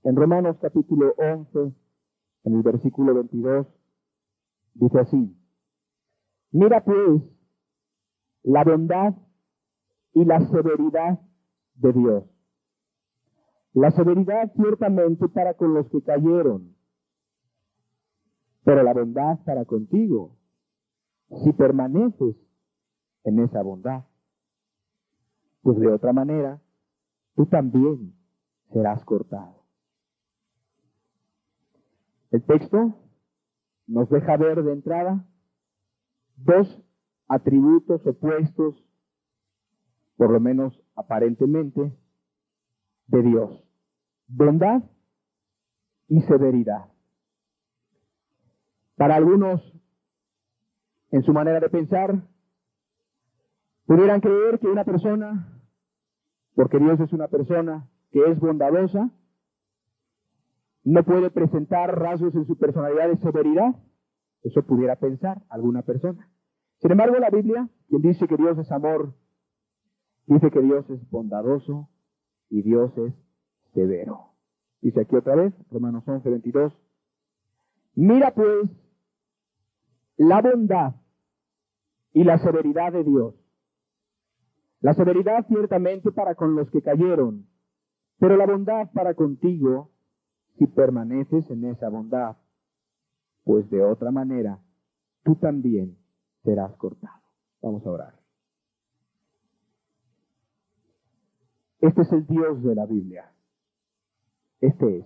En Romanos capítulo 11, en el versículo 22, dice así: mira pues la bondad y la severidad de Dios. La severidad ciertamente para con los que cayeron, pero la bondad para contigo, si permaneces en esa bondad. Pues de otra manera, tú también serás cortado. El texto nos deja ver de entrada dos atributos opuestos, por lo menos aparentemente, de Dios: bondad y severidad. Para algunos, en su manera de pensar, pudieran creer que una persona, porque Dios es una persona que es bondadosa, no puede presentar rasgos en su personalidad de severidad. Eso pudiera pensar alguna persona. Sin embargo, la Biblia, quien dice que Dios es amor, dice que Dios es bondadoso y Dios es severo. Dice aquí otra vez, Romanos 11, 22. Mira pues la bondad y la severidad de Dios. La severidad ciertamente para con los que cayeron, pero la bondad para contigo, si permaneces en esa bondad, pues de otra manera tú también serás cortado. Vamos a orar. Este es el Dios de la Biblia. Este es,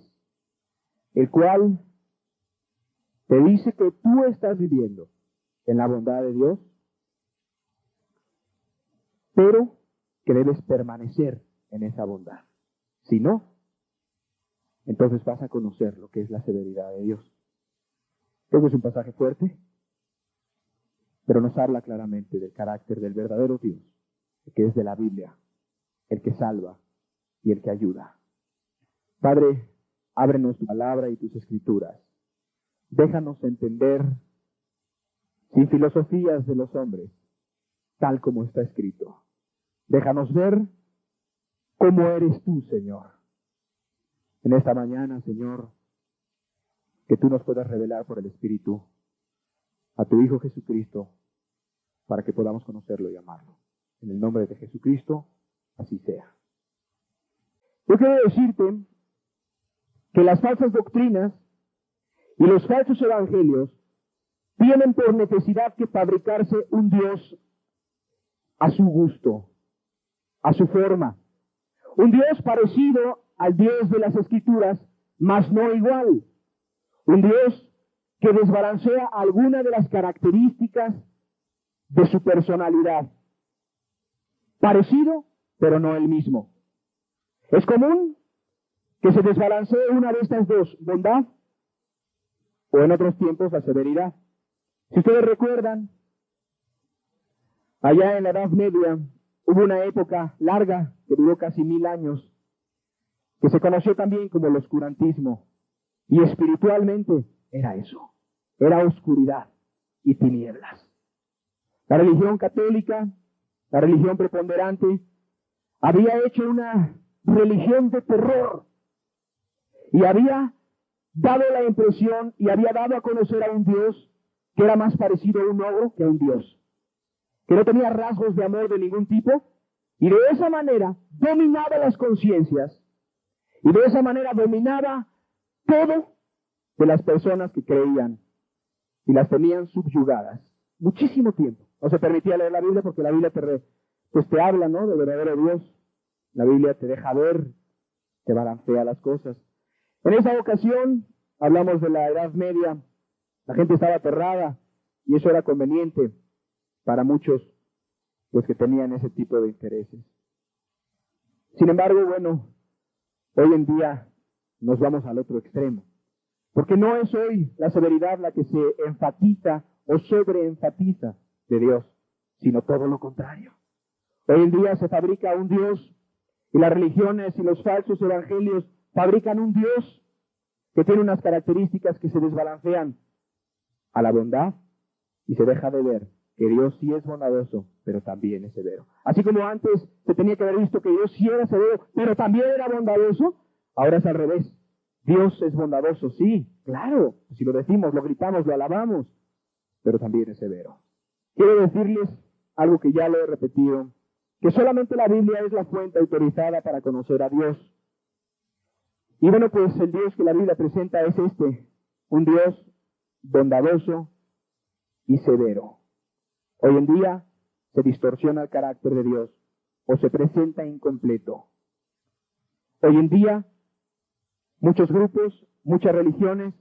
el cual te dice que tú estás viviendo en la bondad de Dios, pero que debes permanecer en esa bondad. Si no, entonces vas a conocer lo que es la severidad de Dios. Creo que es un pasaje fuerte, pero nos habla claramente del carácter del verdadero Dios, el que es de la Biblia, el que salva y el que ayuda. Padre, ábrenos tu palabra y tus escrituras. Déjanos entender, sin filosofías de los hombres, tal como está escrito. Déjanos ver cómo eres tú, Señor. En esta mañana, Señor, que tú nos puedas revelar por el Espíritu a tu Hijo Jesucristo, para que podamos conocerlo y amarlo. En el nombre de Jesucristo, así sea. Yo quiero decirte que las falsas doctrinas y los falsos evangelios tienen por necesidad que fabricarse un Dios a su gusto, a su forma. Un Dios parecido al Dios de las Escrituras, mas no igual. Un Dios que desbalancea alguna de las características de su personalidad. Parecido, pero no el mismo. Es común que se desbalancee una de estas dos, bondad, o en otros tiempos la severidad. Si ustedes recuerdan, allá en la Edad Media hubo una época larga que duró casi 1000 años, que se conoció también como el oscurantismo. Y espiritualmente era eso, era oscuridad y tinieblas. La religión católica, la religión preponderante, había hecho una religión de terror y había dado la impresión y había dado a conocer a un Dios que era más parecido a un ogro que a un Dios, que no tenía rasgos de amor de ningún tipo, y de esa manera dominaba las conciencias y de esa manera dominaba todo de las personas que creían y las tenían subyugadas muchísimo tiempo. No se permitía leer la Biblia porque la Biblia te habla, ¿no?, del verdadero Dios. La Biblia te deja ver, te balancea las cosas. En esa ocasión hablamos de la Edad Media. La gente estaba aterrada y eso era conveniente para muchos, pues, que tenían ese tipo de intereses. Sin embargo, bueno, hoy en día nos vamos al otro extremo, porque no es hoy la severidad la que se enfatiza o sobreenfatiza de Dios, sino todo lo contrario. Hoy en día se fabrica un Dios y las religiones y los falsos evangelios fabrican un Dios que tiene unas características que se desbalancean a la bondad y se deja de ver que Dios sí es bondadoso, pero también es severo. Así como antes se tenía que haber visto que Dios sí era severo, pero también era bondadoso, ahora es al revés. Dios es bondadoso, sí, claro. Si lo decimos, lo gritamos, lo alabamos, pero también es severo. Quiero decirles algo que ya lo he repetido, que solamente la Biblia es la fuente autorizada para conocer a Dios. Y bueno, pues el Dios que la Biblia presenta es un Dios bondadoso y severo. Hoy en día se distorsiona el carácter de Dios o se presenta incompleto. Hoy en día muchos grupos, muchas religiones,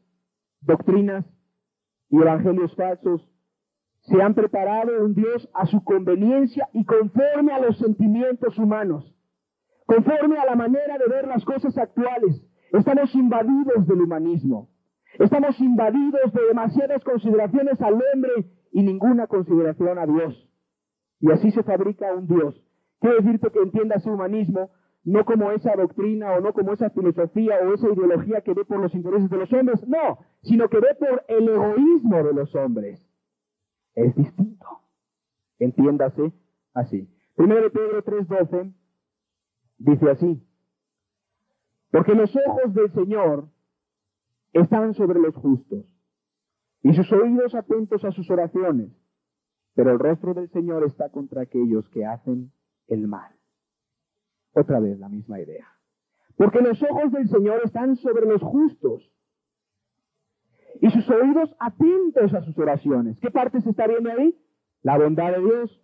doctrinas y evangelios falsos se han preparado un Dios a su conveniencia y conforme a los sentimientos humanos, conforme a la manera de ver las cosas actuales. Estamos invadidos del humanismo. Estamos invadidos de demasiadas consideraciones al hombre y ninguna consideración a Dios. Y así se fabrica un Dios. Quiero decirte que entiendas el humanismo no como esa doctrina o no como esa filosofía o esa ideología que ve por los intereses de los hombres, no, sino que ve por el egoísmo de los hombres. Es distinto. Entiéndase así. 1 Pedro 3:12 dice así: porque los ojos del Señor están sobre los justos y sus oídos atentos a sus oraciones, pero el rostro del Señor está contra aquellos que hacen el mal. Otra vez la misma idea. Porque los ojos del Señor están sobre los justos y sus oídos atentos a sus oraciones. ¿Qué parte se está viendo ahí? La bondad de Dios.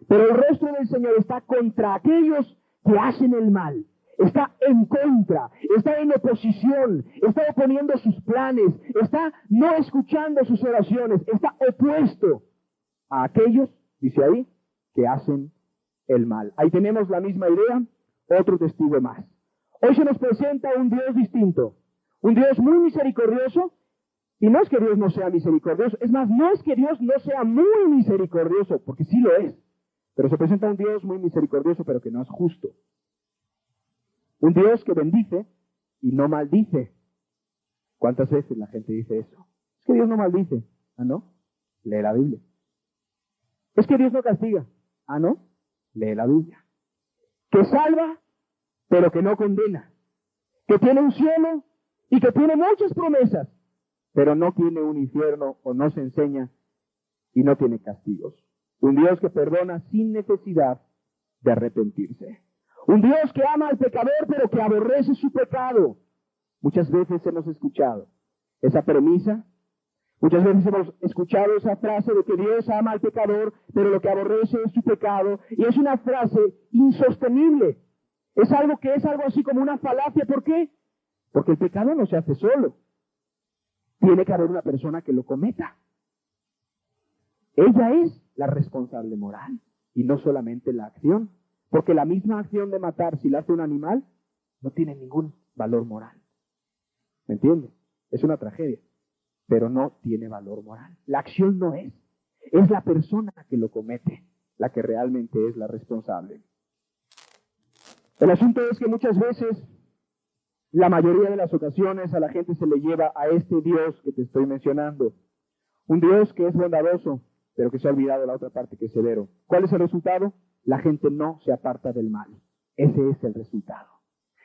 Pero el rostro del Señor está contra aquellos que hacen el mal. Está en contra, está en oposición, está oponiendo sus planes, está no escuchando sus oraciones, está opuesto a aquellos, dice ahí, que hacen el mal. Ahí tenemos la misma idea, otro testigo más. Hoy se nos presenta un Dios distinto, un Dios muy misericordioso, y no es que Dios no sea misericordioso, es más, no es que Dios no sea muy misericordioso, porque sí lo es, pero se presenta un Dios muy misericordioso, pero que no es justo. Un Dios que bendice y no maldice. ¿Cuántas veces la gente dice eso? Es que Dios no maldice. ¿Ah, no? Lee la Biblia. Es que Dios no castiga. ¿Ah, no? Lee la Biblia. Que salva, pero que no condena. Que tiene un cielo y que tiene muchas promesas, pero no tiene un infierno o no se enseña y no tiene castigos. Un Dios que perdona sin necesidad de arrepentirse. Un Dios que ama al pecador, pero que aborrece su pecado. Muchas veces hemos escuchado esa premisa, muchas veces hemos escuchado esa frase de que Dios ama al pecador, pero lo que aborrece es su pecado. Y es una frase insostenible. Es algo así como una falacia. ¿Por qué? Porque el pecado no se hace solo. Tiene que haber una persona que lo cometa. Ella es la responsable moral y no solamente la acción. Porque la misma acción de matar, si la hace un animal, no tiene ningún valor moral. ¿Me entiende? Es una tragedia, pero no tiene valor moral. La acción no es. Es la persona que lo comete la que realmente es la responsable. El asunto es que muchas veces, la mayoría de las ocasiones, a la gente se le lleva a este Dios que te estoy mencionando. Un Dios que es bondadoso, pero que se ha olvidado la otra parte que es severo. ¿Cuál es el resultado? La gente no se aparta del mal. Ese es el resultado.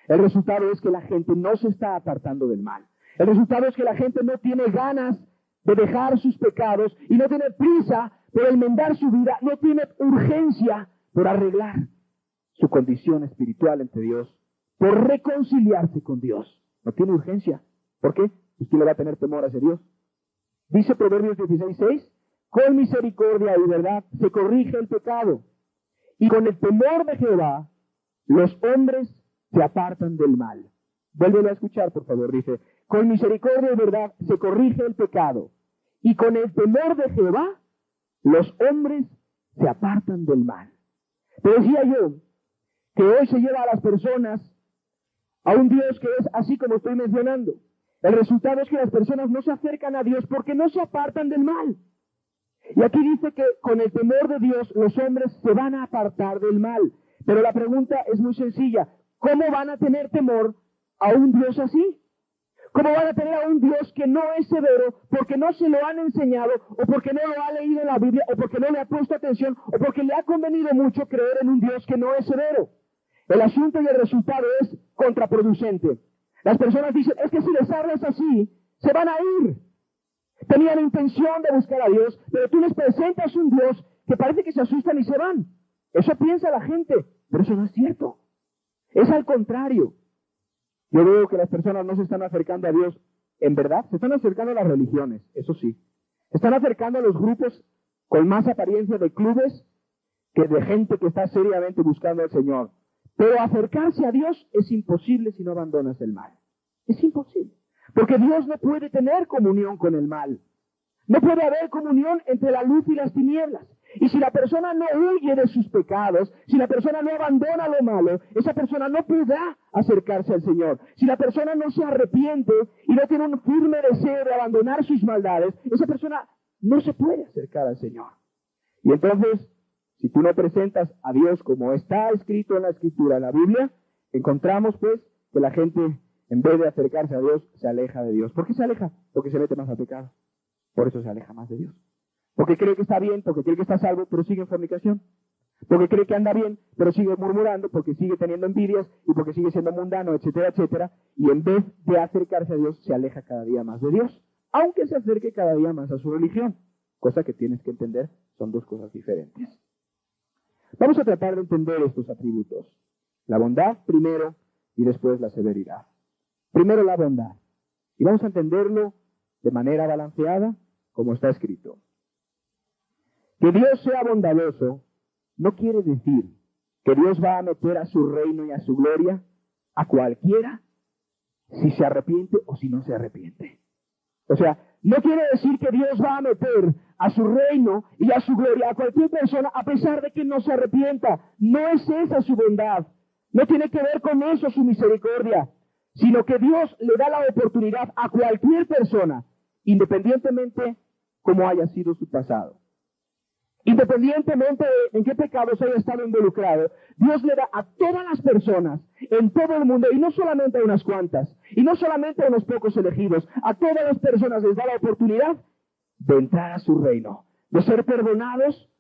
El resultado es que la gente no se está apartando del mal. El resultado es que la gente no tiene ganas de dejar sus pecados y no tiene prisa por enmendar su vida, no tiene urgencia por arreglar su condición espiritual ante Dios, por reconciliarse con Dios. No tiene urgencia. ¿Por qué? Pues ¿quién le va a tener temor a ese Dios? Dice Proverbios 16:6, con misericordia y verdad se corrige el pecado. Y con el temor de Jehová, los hombres se apartan del mal. Vuélvelo a escuchar, por favor. Dice, con misericordia y verdad se corrige el pecado. Y con el temor de Jehová, los hombres se apartan del mal. Te decía yo que hoy se lleva a las personas a un Dios que es así como estoy mencionando. El resultado es que las personas no se acercan a Dios porque no se apartan del mal. Y aquí dice que con el temor de Dios los hombres se van a apartar del mal. Pero la pregunta es muy sencilla. ¿Cómo van a tener temor a un Dios así? ¿Cómo van a tener a un Dios que no es severo porque no se lo han enseñado o porque no lo ha leído en la Biblia o porque no le ha puesto atención o porque le ha convenido mucho creer en un Dios que no es severo? El asunto y el resultado es contraproducente. Las personas dicen, es que si les hablas así, se van a ir. Tenían intención de buscar a Dios, pero tú les presentas un Dios que parece que se asustan y se van. Eso piensa la gente, pero eso no es cierto. Es al contrario. Yo veo que las personas no se están acercando a Dios en verdad, se están acercando a las religiones, eso sí. Se están acercando a los grupos con más apariencia de clubes que de gente que está seriamente buscando al Señor. Pero acercarse a Dios es imposible si no abandonas el mal. Es imposible. Porque Dios no puede tener comunión con el mal. No puede haber comunión entre la luz y las tinieblas. Y si la persona no huye de sus pecados, si la persona no abandona lo malo, esa persona no podrá acercarse al Señor. Si la persona no se arrepiente y no tiene un firme deseo de abandonar sus maldades, esa persona no se puede acercar al Señor. Y entonces, si tú no presentas a Dios como está escrito en la Escritura, en la Biblia, encontramos pues que la gente, en vez de acercarse a Dios, se aleja de Dios. ¿Por qué se aleja? Porque se mete más al pecado. Por eso se aleja más de Dios. Porque cree que está bien, porque cree que está salvo, pero sigue en fornicación. Porque cree que anda bien, pero sigue murmurando, porque sigue teniendo envidias y porque sigue siendo mundano, etcétera, etcétera. Y en vez de acercarse a Dios, se aleja cada día más de Dios, aunque se acerque cada día más a su religión. Cosa que tienes que entender, son dos cosas diferentes. Vamos a tratar de entender estos atributos. La bondad primero y después la severidad. Primero la bondad. Y vamos a entenderlo de manera balanceada, como está escrito. Que Dios sea bondadoso no quiere decir que Dios va a meter a su reino y a su gloria a cualquiera si se arrepiente o si no se arrepiente. O sea, no quiere decir que Dios va a meter a su reino y a su gloria a cualquier persona a pesar de que no se arrepienta. No es esa su bondad. No tiene que ver con eso su misericordia, sino que Dios le da la oportunidad a cualquier persona, independientemente cómo haya sido su pasado. Independientemente de en qué pecados haya estado involucrado, Dios le da a todas las personas en todo el mundo, y no solamente a unas cuantas, y no solamente a unos pocos elegidos, a todas las personas les da la oportunidad de entrar a su reino, de ser perdonados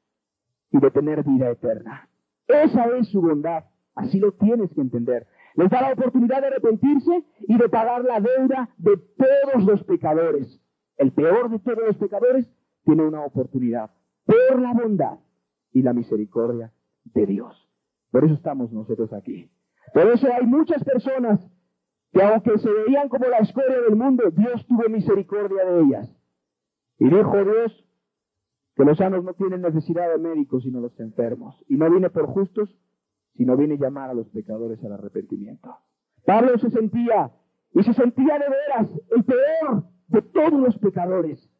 y de tener vida eterna. Esa es su bondad, así lo tienes que entender. Les da la oportunidad de arrepentirse y de pagar la deuda de todos los pecadores. El peor de todos los pecadores tiene una oportunidad por la bondad y la misericordia de Dios. Por eso estamos nosotros aquí. Por eso hay muchas personas que aunque se veían como la escoria del mundo, Dios tuvo misericordia de ellas. Y dijo Dios que los sanos no tienen necesidad de médicos sino los enfermos. Y no vine por justos, sino vine a llamar a los pecadores al arrepentimiento. Pablo se sentía de veras el peor de todos los pecadores.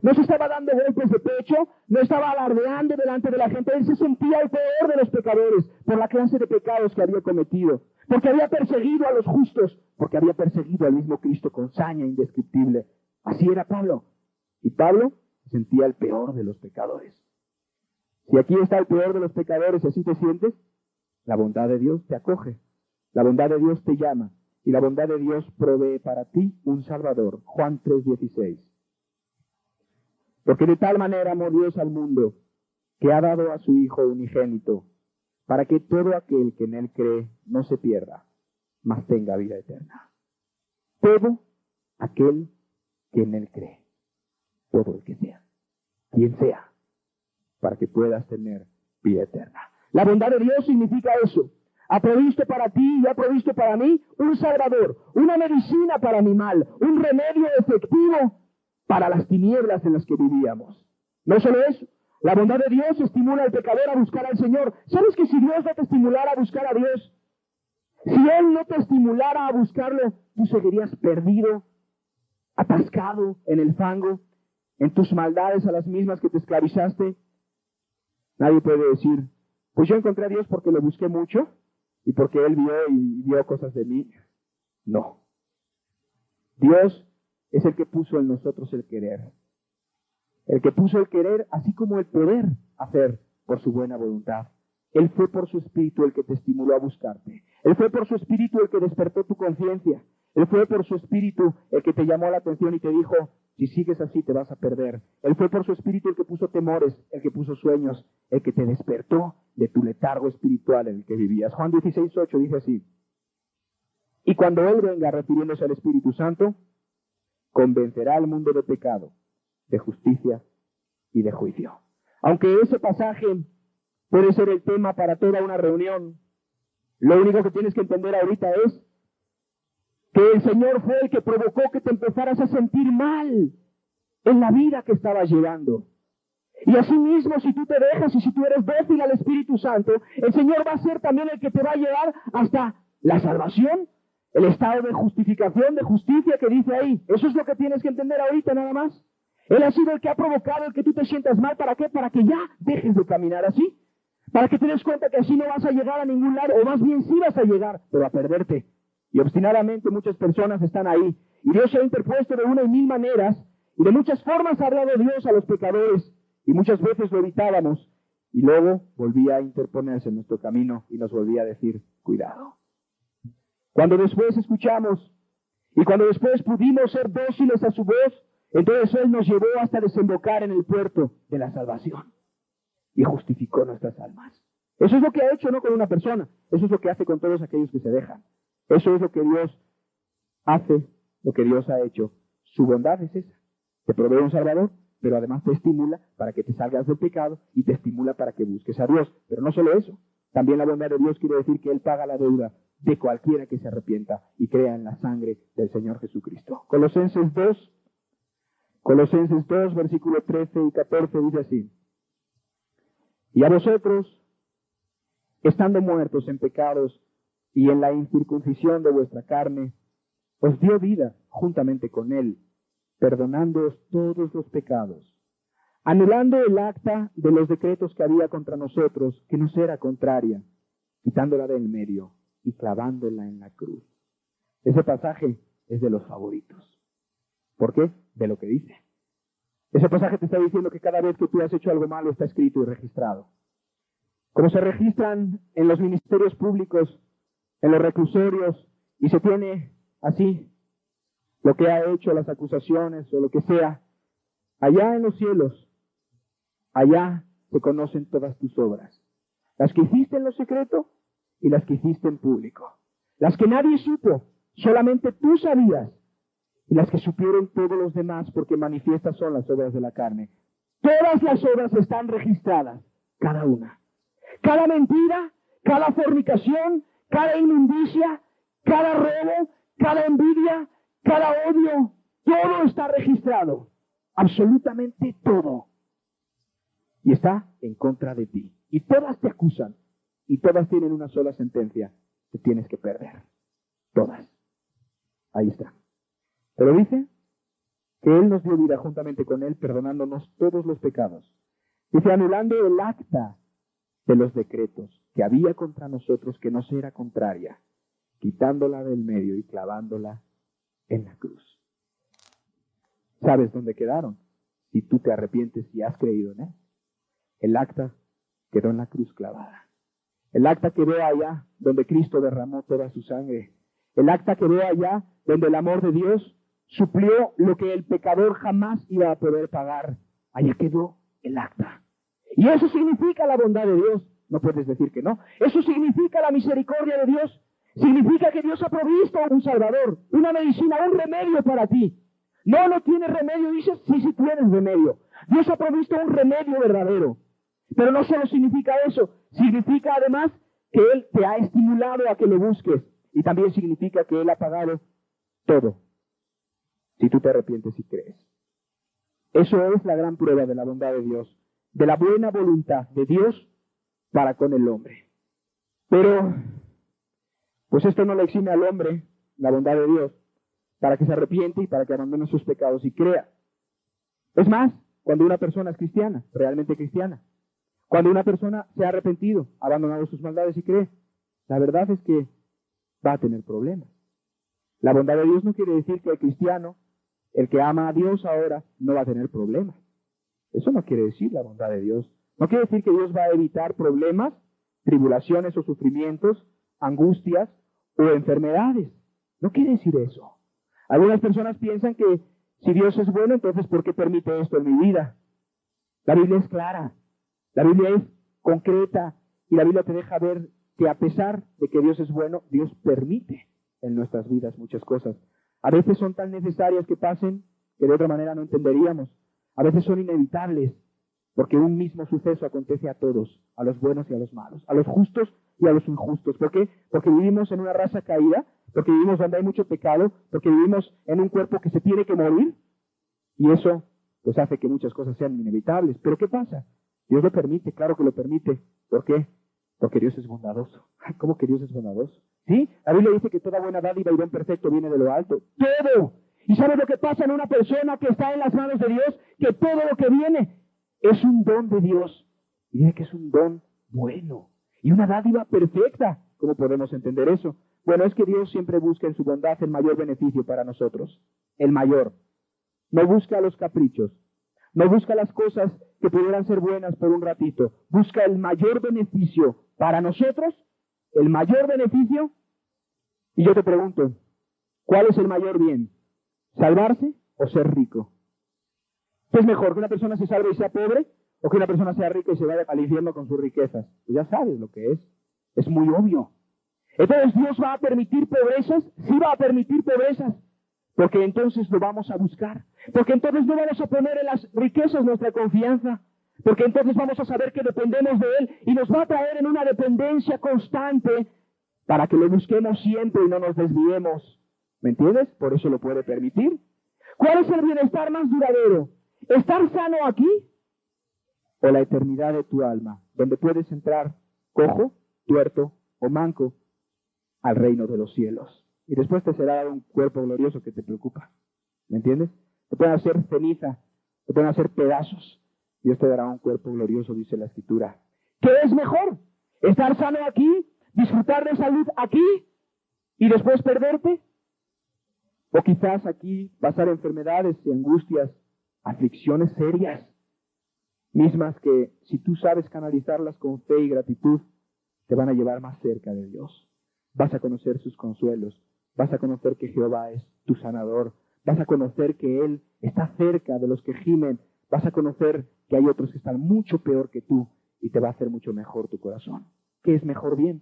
No se estaba dando golpes de pecho, no estaba alardeando delante de la gente. Él se sentía el peor de los pecadores por la clase de pecados que había cometido. Porque había perseguido a los justos, porque había perseguido al mismo Cristo con saña indescriptible. Así era Pablo. Y Pablo se sentía el peor de los pecadores. Si aquí está el peor de los pecadores y así te sientes, la bondad de Dios te acoge. La bondad de Dios te llama. Y la bondad de Dios provee para ti un Salvador. Juan 3:16. Porque de tal manera amó Dios al mundo, que ha dado a su Hijo unigénito, para que todo aquel que en Él cree no se pierda, mas tenga vida eterna. Todo aquel que en Él cree, todo el que sea, quien sea, para que puedas tener vida eterna. La bondad de Dios significa eso. Ha provisto para ti y ha provisto para mí un Salvador, una medicina para mi mal, un remedio efectivo para las tinieblas en las que vivíamos. No solo eso, la bondad de Dios estimula al pecador a buscar al Señor. ¿Sabes que si Dios no te estimulara a buscar a Dios, si Él no te estimulara a buscarlo, tú seguirías perdido, atascado en el fango, en tus maldades a las mismas que te esclavizaste? Nadie puede decir, pues yo encontré a Dios porque lo busqué mucho y porque Él vio cosas de mí. No. Dios es el que puso en nosotros el querer. El que puso el querer, así como el poder hacer por su buena voluntad. Él fue por su espíritu el que te estimuló a buscarte. Él fue por su espíritu el que despertó tu conciencia. Él fue por su espíritu el que te llamó la atención y te dijo, si sigues así te vas a perder. Él fue por su espíritu el que puso temores, el que puso sueños, el que te despertó de tu letargo espiritual en el que vivías. Juan 16:8 dice así: Y cuando Él venga, refiriéndose al Espíritu Santo, convencerá al mundo de pecado, de justicia y de juicio. Aunque ese pasaje puede ser el tema para toda una reunión, lo único que tienes que entender ahorita es que el Señor fue el que provocó que te empezaras a sentir mal en la vida que estabas llevando. Y asimismo, si tú te dejas y si tú eres dócil al Espíritu Santo, el Señor va a ser también el que te va a llevar hasta la salvación, el estado de justificación, de justicia que dice ahí. Eso es lo que tienes que entender ahorita nada más. Él ha sido el que ha provocado el que tú te sientas mal. ¿Para qué? Para que ya dejes de caminar así. Para que te des cuenta que así no vas a llegar a ningún lado, o más bien sí vas a llegar, pero a perderte. Y obstinadamente muchas personas están ahí. Y Dios se ha interpuesto de una y mil maneras, y de muchas formas ha hablado Dios a los pecadores, y muchas veces lo evitábamos, y luego volvía a interponerse en nuestro camino y nos volvía a decir, cuidado. Cuando después escuchamos, y cuando después pudimos ser dóciles a su voz, entonces Él nos llevó hasta desembocar en el puerto de la salvación. Y justificó nuestras almas. Eso es lo que ha hecho, no con una persona. Eso es lo que hace con todos aquellos que se dejan. Eso es lo que Dios hace, lo que Dios ha hecho. Su bondad es esa. Te provee un Salvador, pero además te estimula para que te salgas del pecado y te estimula para que busques a Dios. Pero no solo eso. También la bondad de Dios quiere decir que Él paga la deuda de cualquiera que se arrepienta y crea en la sangre del Señor Jesucristo. Colosenses 2, versículos 13 y 14 dice así. Y a vosotros, estando muertos en pecados y en la incircuncisión de vuestra carne, os dio vida juntamente con Él, perdonándoos todos los pecados, anulando el acta de los decretos que había contra nosotros, que nos era contraria, quitándola del medio y clavándola en la cruz. Ese pasaje es de los favoritos. ¿Por qué? De lo que dice. Ese pasaje te está diciendo que cada vez que tú has hecho algo malo está escrito y registrado. Como se registran en los ministerios públicos, en los reclusorios, y se tiene así lo que ha hecho, las acusaciones o lo que sea, allá en los cielos, allá se conocen todas tus obras. Las que hiciste en lo secreto y las que hiciste en público. Las que nadie supo, solamente tú sabías. Y las que supieron todos los demás, porque manifiestas son las obras de la carne. Todas las obras están registradas, cada una. Cada mentira, cada fornicación, cada inmundicia, cada robo, cada envidia, cada odio, todo está registrado. Absolutamente todo. Y está en contra de ti. Y todas te acusan. Y todas tienen una sola sentencia. Te tienes que perder. Todas. Ahí está. Pero dice que Él nos dio vida juntamente con Él, perdonándonos todos los pecados. Dice, anulando el acta de los decretos que había contra nosotros, que nos era contraria, quitándola del medio y clavándola en la cruz. ¿Sabes dónde quedaron? Si tú te arrepientes y has creído en Él. El acta quedó en la cruz clavada. El acta quedó allá donde Cristo derramó toda su sangre. El acta quedó allá donde el amor de Dios suplió lo que el pecador jamás iba a poder pagar. Allá quedó el acta. Y eso significa la bondad de Dios. No puedes decir que no. Eso significa la misericordia de Dios. Significa que Dios ha provisto un Salvador, una medicina, un remedio para ti. No, no tienes remedio, dices, sí, sí tienes remedio. Dios ha provisto un remedio verdadero. Pero no solo significa eso, significa además que Él te ha estimulado a que lo busques. Y también significa que Él ha pagado todo, si tú te arrepientes y crees. Eso es la gran prueba de la bondad de Dios, de la buena voluntad de Dios para con el hombre. Pero, pues esto no le exime al hombre, la bondad de Dios, para que se arrepiente y para que abandone sus pecados y crea. Es más, cuando una persona es cristiana, realmente cristiana, cuando una persona se ha arrepentido, ha abandonado sus maldades y cree, la verdad es que va a tener problemas. La bondad de Dios no quiere decir que el cristiano, el que ama a Dios ahora, no va a tener problemas. Eso no quiere decir la bondad de Dios. No quiere decir que Dios va a evitar problemas, tribulaciones o sufrimientos, angustias o enfermedades. No quiere decir eso. Algunas personas piensan que si Dios es bueno, entonces ¿por qué permite esto en mi vida? La Biblia es clara. La Biblia es concreta y la Biblia te deja ver que a pesar de que Dios es bueno, Dios permite en nuestras vidas muchas cosas. A veces son tan necesarias que pasen que de otra manera no entenderíamos. A veces son inevitables, porque un mismo suceso acontece a todos, a los buenos y a los malos, a los justos y a los injustos. ¿Por qué? Porque vivimos en una raza caída, porque vivimos donde hay mucho pecado, porque vivimos en un cuerpo que se tiene que morir, y eso pues hace que muchas cosas sean inevitables. ¿Pero qué pasa? Dios lo permite, claro que lo permite. ¿Por qué? Porque Dios es bondadoso. ¿Cómo que Dios es bondadoso? ¿Sí? La Biblia dice que toda buena dádiva y don perfecto viene de lo alto. ¡Todo! ¿Y sabes lo que pasa en una persona que está en las manos de Dios? Que todo lo que viene es un don de Dios. Y dice que es un don bueno. Y una dádiva perfecta. ¿Cómo podemos entender eso? Bueno, es que Dios siempre busca en su bondad el mayor beneficio para nosotros. El mayor. No busca los caprichos. No busca las cosas que pudieran ser buenas por un ratito. Busca el mayor beneficio para nosotros. El mayor beneficio. Y yo te pregunto, ¿cuál es el mayor bien? ¿Salvarse o ser rico? ¿Qué es mejor, que una persona se salve y sea pobre o que una persona sea rica y se vaya al infierno con sus riquezas? Pues ya sabes lo que es. Es muy obvio. Entonces, ¿Dios va a permitir pobrezas? Sí va a permitir pobrezas. Porque entonces lo vamos a buscar. Porque entonces no vamos a poner en las riquezas nuestra confianza. Porque entonces vamos a saber que dependemos de Él y nos va a traer en una dependencia constante para que lo busquemos siempre y no nos desviemos. ¿Me entiendes? Por eso lo puede permitir. ¿Cuál es el bienestar más duradero? ¿Estar sano aquí o la eternidad de tu alma, donde puedes entrar cojo, tuerto o manco al reino de los cielos? Y después te será dado un cuerpo glorioso que te preocupa. ¿Me entiendes? Te pueden hacer ceniza, te pueden hacer pedazos. Dios te dará un cuerpo glorioso, dice la Escritura. ¿Qué es mejor? ¿Estar sano aquí? ¿Disfrutar de salud aquí? ¿Y después perderte? O quizás aquí pasar enfermedades y angustias, aflicciones serias, mismas que si tú sabes canalizarlas con fe y gratitud, te van a llevar más cerca de Dios. Vas a conocer sus consuelos, vas a conocer que Jehová es tu sanador, vas a conocer que Él está cerca de los que gimen, vas a conocer que hay otros que están mucho peor que tú y te va a hacer mucho mejor tu corazón. ¿Qué es mejor bien?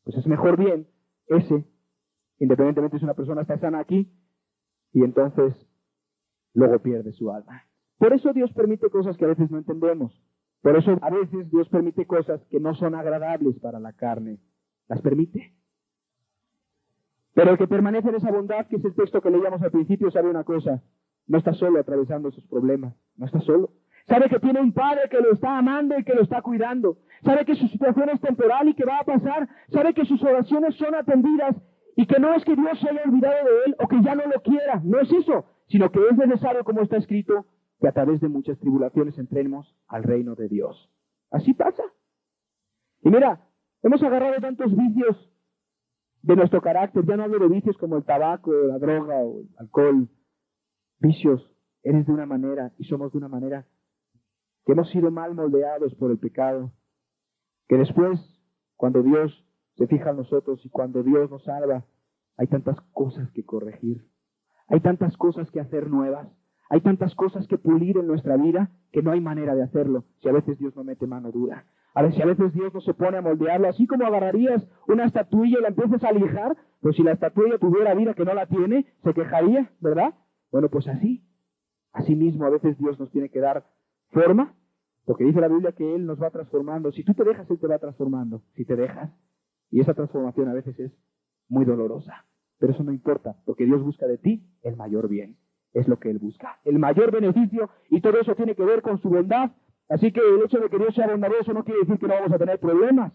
Pues es mejor bien ese, independientemente si una persona está sana aquí, y entonces luego pierde su alma. Por eso Dios permite cosas que a veces no entendemos. Por eso a veces Dios permite cosas que no son agradables para la carne. Las permite. Pero el que permanece en esa bondad, que es el texto que leíamos al principio, sabe una cosa. No está solo atravesando esos problemas. No está solo. Sabe que tiene un Padre que lo está amando y que lo está cuidando. Sabe que su situación es temporal y que va a pasar. Sabe que sus oraciones son atendidas. Y que no es que Dios se haya olvidado de él o que ya no lo quiera, no es eso, sino que es necesario, como está escrito, que a través de muchas tribulaciones entremos al reino de Dios. Así pasa. Y mira, hemos agarrado tantos vicios de nuestro carácter, ya no hablo de vicios como el tabaco, la droga o el alcohol, vicios, eres de una manera y somos de una manera, que hemos sido mal moldeados por el pecado, que después, cuando Dios se fija en nosotros y cuando Dios nos salva, hay tantas cosas que corregir, hay tantas cosas que hacer nuevas, hay tantas cosas que pulir en nuestra vida que no hay manera de hacerlo si a veces Dios no mete mano dura. A ver, si a veces Dios no se pone a moldearlo, así como agarrarías una estatuilla y la empiezas a lijar, pues si la estatuilla tuviera vida que no la tiene, se quejaría, ¿verdad? Bueno, pues así mismo a veces Dios nos tiene que dar forma, porque dice la Biblia que Él nos va transformando. Si tú te dejas, Él te va transformando. Si te dejas, y esa transformación a veces es muy dolorosa. Pero eso no importa, porque Dios busca de ti el mayor bien. Es lo que Él busca. El mayor beneficio, y todo eso tiene que ver con su bondad. Así que el hecho de que Dios sea bondadoso no quiere decir que no vamos a tener problemas.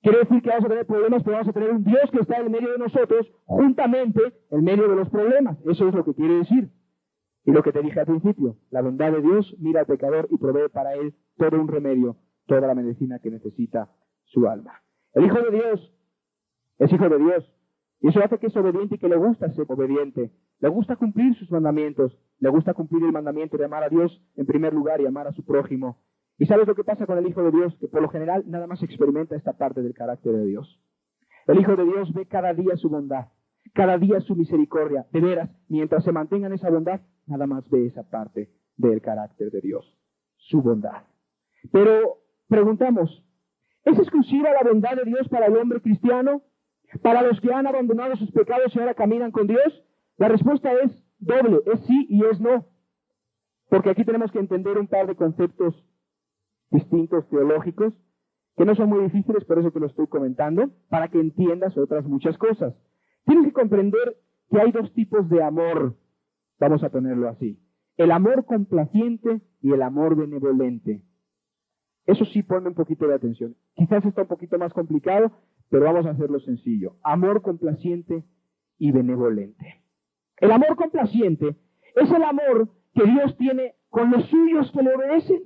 Quiere decir que vamos a tener problemas, pero vamos a tener un Dios que está en medio de nosotros, juntamente en medio de los problemas. Eso es lo que quiere decir. Y lo que te dije al principio, la bondad de Dios mira al pecador y provee para él todo un remedio, toda la medicina que necesita su alma. El Hijo de Dios es Hijo de Dios. Y eso hace que es obediente y que le gusta ser obediente. Le gusta cumplir sus mandamientos. Le gusta cumplir el mandamiento de amar a Dios en primer lugar y amar a su prójimo. ¿Y sabes lo que pasa con el Hijo de Dios? Que por lo general nada más experimenta esta parte del carácter de Dios. El Hijo de Dios ve cada día su bondad, cada día su misericordia. De veras, mientras se mantenga en esa bondad, nada más ve esa parte del carácter de Dios, su bondad. Pero preguntamos, ¿es exclusiva la bondad de Dios para el hombre cristiano? Para los que han abandonado sus pecados y ahora caminan con Dios, la respuesta es doble, es sí y es no. Porque aquí tenemos que entender un par de conceptos distintos teológicos que no son muy difíciles, por eso te lo estoy comentando, para que entiendas otras muchas cosas. Tienes que comprender que hay dos tipos de amor, vamos a ponerlo así. El amor complaciente y el amor benevolente. Eso sí, ponme un poquito de atención. Quizás está un poquito más complicado, pero vamos a hacerlo sencillo. Amor complaciente y benevolente. El amor complaciente es el amor que Dios tiene con los suyos que le obedecen.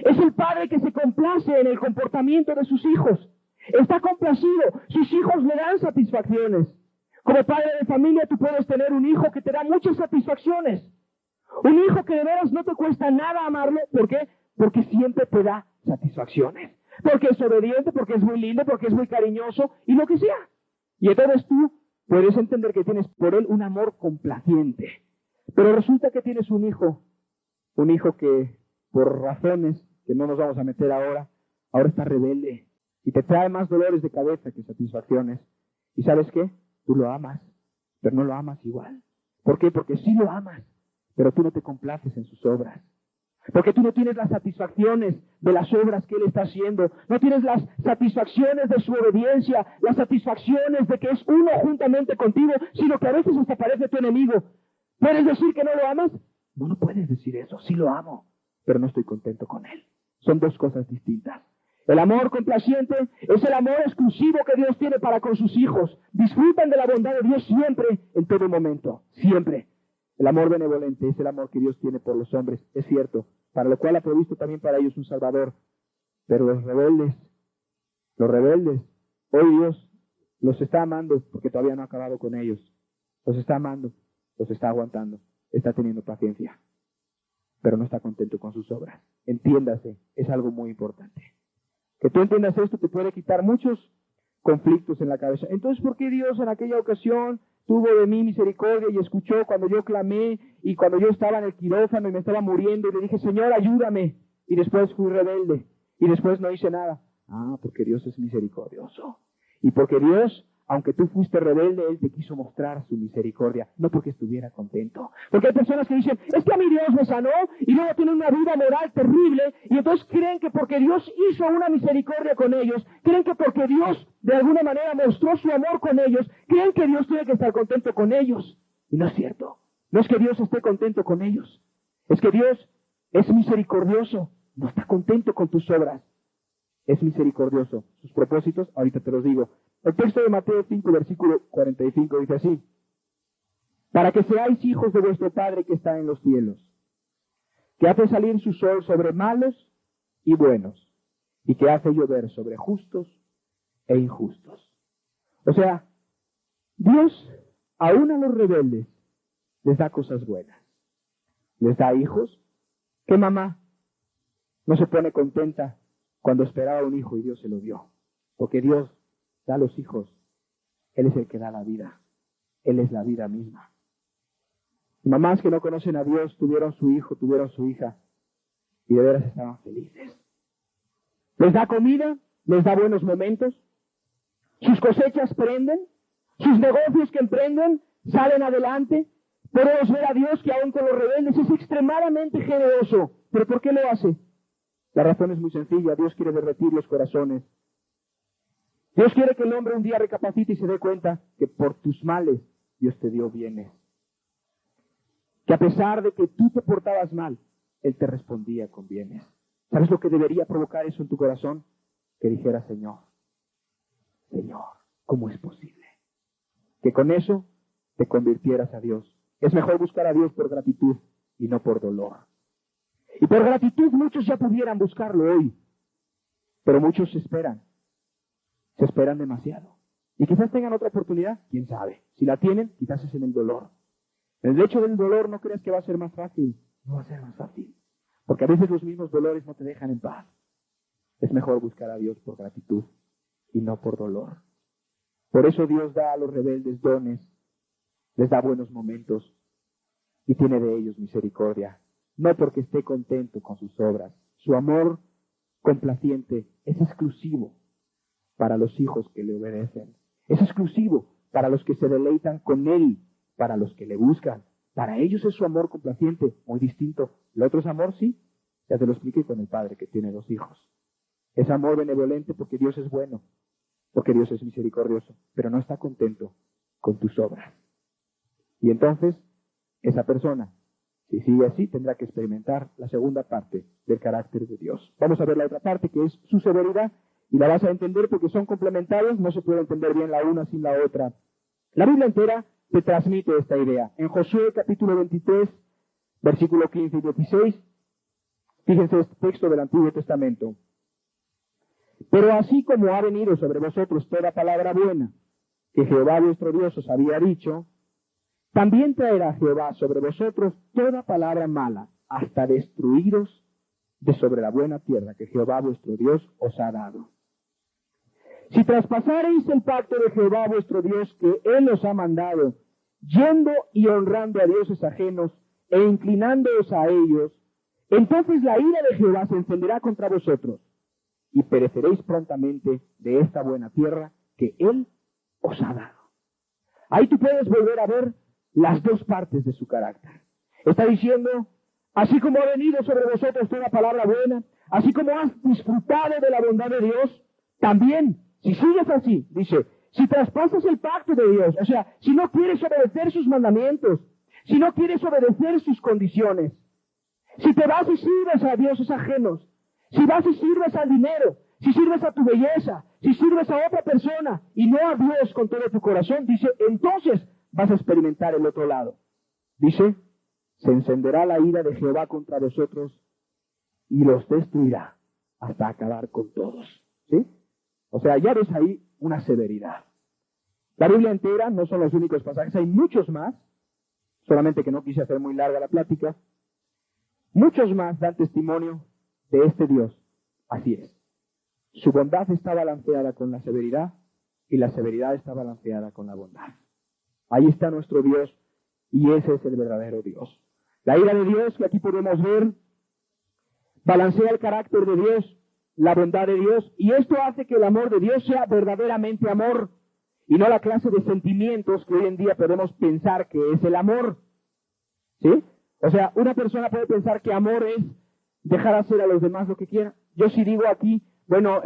Es el padre que se complace en el comportamiento de sus hijos. Está complacido. Sus hijos le dan satisfacciones. Como padre de familia, tú puedes tener un hijo que te da muchas satisfacciones. Un hijo que de veras no te cuesta nada amarlo. ¿Por qué? Porque siempre te da satisfacciones. Porque es obediente, porque es muy lindo, porque es muy cariñoso y lo que sea. Y entonces tú puedes entender que tienes por él un amor complaciente. Pero resulta que tienes un hijo que por razones que no nos vamos a meter ahora está rebelde y te trae más dolores de cabeza que satisfacciones. ¿Y sabes qué? Tú lo amas, pero no lo amas igual. ¿Por qué? Porque sí lo amas, pero tú no te complaces en sus obras. Porque tú no tienes las satisfacciones de las obras que Él está haciendo. No tienes las satisfacciones de su obediencia, las satisfacciones de que es uno juntamente contigo, sino que a veces hasta parece tu enemigo. ¿Puedes decir que no lo amas? No, no puedes decir eso. Sí lo amo, pero no estoy contento con Él. Son dos cosas distintas. El amor complaciente es el amor exclusivo que Dios tiene para con sus hijos. Disfrutan de la bondad de Dios siempre, en todo momento, siempre. El amor benevolente es el amor que Dios tiene por los hombres, es cierto, para lo cual ha provisto también para ellos un Salvador. Pero los rebeldes, hoy Dios los está amando porque todavía no ha acabado con ellos. Los está amando, los está aguantando, está teniendo paciencia, pero no está contento con sus obras. Entiéndase, es algo muy importante. Que tú entiendas esto te puede quitar muchos conflictos en la cabeza. Entonces, ¿por qué Dios en aquella ocasión tuvo de mí misericordia y escuchó cuando yo clamé y cuando yo estaba en el quirófano y me estaba muriendo y le dije, Señor, ayúdame? Y después fui rebelde y después no hice nada. Ah, porque Dios es misericordioso. Y porque Dios, aunque tú fuiste rebelde, Él te quiso mostrar su misericordia, no porque estuviera contento. Porque hay personas que dicen, es que a mi Dios me sanó y luego tienen una vida moral terrible y entonces creen que porque Dios hizo una misericordia con ellos, creen que porque Dios de alguna manera mostró su amor con ellos, creen que Dios tiene que estar contento con ellos. Y no es cierto. No es que Dios esté contento con ellos. Es que Dios es misericordioso. No está contento con tus obras. Es misericordioso. Sus propósitos, ahorita te los digo. El texto de Mateo 5, versículo 45 dice así: para que seáis hijos de vuestro Padre que está en los cielos, que hace salir su sol sobre malos y buenos, y que hace llover sobre justos e injustos. O sea, Dios, aún a los rebeldes, les da cosas buenas. Les da hijos. ¿Qué mamá no se pone contenta cuando esperaba un hijo y Dios se lo dio? Porque Dios da los hijos. Él es el que da la vida. Él es la vida misma. Mamás que no conocen a Dios tuvieron su hijo, tuvieron su hija y de veras estaban felices. Les da comida, les da buenos momentos, sus cosechas prenden, sus negocios que emprenden salen adelante. Podemos ver a Dios que aún con los rebeldes es extremadamente generoso. ¿Pero por qué lo hace? La razón es muy sencilla. Dios quiere derretir los corazones. Dios quiere que el hombre un día recapacite y se dé cuenta que por tus males Dios te dio bienes. Que a pesar de que tú te portabas mal, Él te respondía con bienes. ¿Sabes lo que debería provocar eso en tu corazón? Que dijeras, Señor, ¿cómo es posible? Que con eso te convirtieras a Dios. Es mejor buscar a Dios por gratitud y no por dolor. Y por gratitud muchos ya pudieran buscarlo hoy, pero muchos se esperan demasiado. Y quizás tengan otra oportunidad, quién sabe. Si la tienen, quizás es en el dolor. En el hecho del dolor no creas que va a ser más fácil. No va a ser más fácil. Porque a veces los mismos dolores no te dejan en paz. Es mejor buscar a Dios por gratitud y no por dolor. Por eso Dios da a los rebeldes dones, les da buenos momentos y tiene de ellos misericordia. No porque esté contento con sus obras. Su amor complaciente es exclusivo para los hijos que le obedecen. Es exclusivo para los que se deleitan con Él, para los que le buscan. Para ellos es su amor complaciente, muy distinto. El otro es amor, sí. Ya te lo expliqué con el padre que tiene 2 hijos. Es amor benevolente porque Dios es bueno, porque Dios es misericordioso, pero no está contento con tus obras. Y entonces, esa persona, si sigue así, tendrá que experimentar la segunda parte del carácter de Dios. Vamos a ver la otra parte, que es su severidad, y la vas a entender porque son complementarios, no se puede entender bien la una sin la otra. La Biblia entera te transmite esta idea. En Josué capítulo 23, versículo 15 y 16, fíjense este texto del Antiguo Testamento. Pero así como ha venido sobre vosotros toda palabra buena que Jehová vuestro Dios os había dicho, también traerá Jehová sobre vosotros toda palabra mala, hasta destruiros de sobre la buena tierra que Jehová vuestro Dios os ha dado. Si traspasareis el pacto de Jehová vuestro Dios que Él os ha mandado, yendo y honrando a dioses ajenos e inclinándoos a ellos, entonces la ira de Jehová se encenderá contra vosotros, y pereceréis prontamente de esta buena tierra que Él os ha dado. Ahí tú puedes volver a ver las dos partes de su carácter. Está diciendo, así como ha venido sobre vosotros toda palabra buena, así como has disfrutado de la bondad de Dios, también, si sigues así, dice, si traspasas el pacto de Dios, o sea, si no quieres obedecer sus mandamientos, si no quieres obedecer sus condiciones, si te vas y sirves a dioses ajenos, si vas y sirves al dinero, si sirves a tu belleza, si sirves a otra persona y no a Dios con todo tu corazón, dice, entonces vas a experimentar el otro lado. Dice, se encenderá la ira de Jehová contra vosotros y los destruirá hasta acabar con todos. ¿Sí? O sea, ya ves ahí una severidad. La Biblia entera no son los únicos pasajes, hay muchos más, solamente que no quise hacer muy larga la plática. Muchos más dan testimonio de este Dios. Así es. Su bondad está balanceada con la severidad y la severidad está balanceada con la bondad. Ahí está nuestro Dios y ese es el verdadero Dios. La ira de Dios que aquí podemos ver balancea el carácter de Dios, la bondad de Dios, y esto hace que el amor de Dios sea verdaderamente amor y no la clase de sentimientos que hoy en día podemos pensar que es el amor. ¿Sí? O sea, una persona puede pensar que amor es dejar hacer a los demás lo que quiera. Yo sí digo aquí, bueno,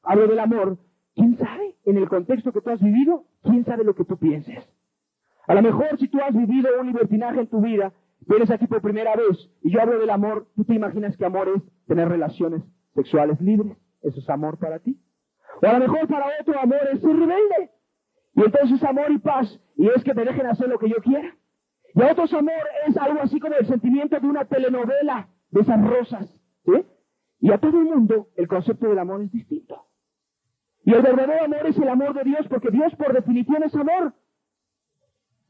hablo del amor, ¿quién sabe en el contexto que tú has vivido? ¿Quién sabe lo que tú pienses? A lo mejor si tú has vivido un libertinaje en tu vida, vienes aquí por primera vez y yo hablo del amor, tú te imaginas que amor es tener relaciones sexuales libres. ¿Eso es amor para ti? O a lo mejor para otro amor es ser rebelde. Y entonces amor y paz, y es que me dejen hacer lo que yo quiera. Y a otros amor es algo así como el sentimiento de una telenovela, de esas rosas. ¿Sí? Y a todo el mundo el concepto del amor es distinto. Y el verdadero amor es el amor de Dios, porque Dios por definición es amor.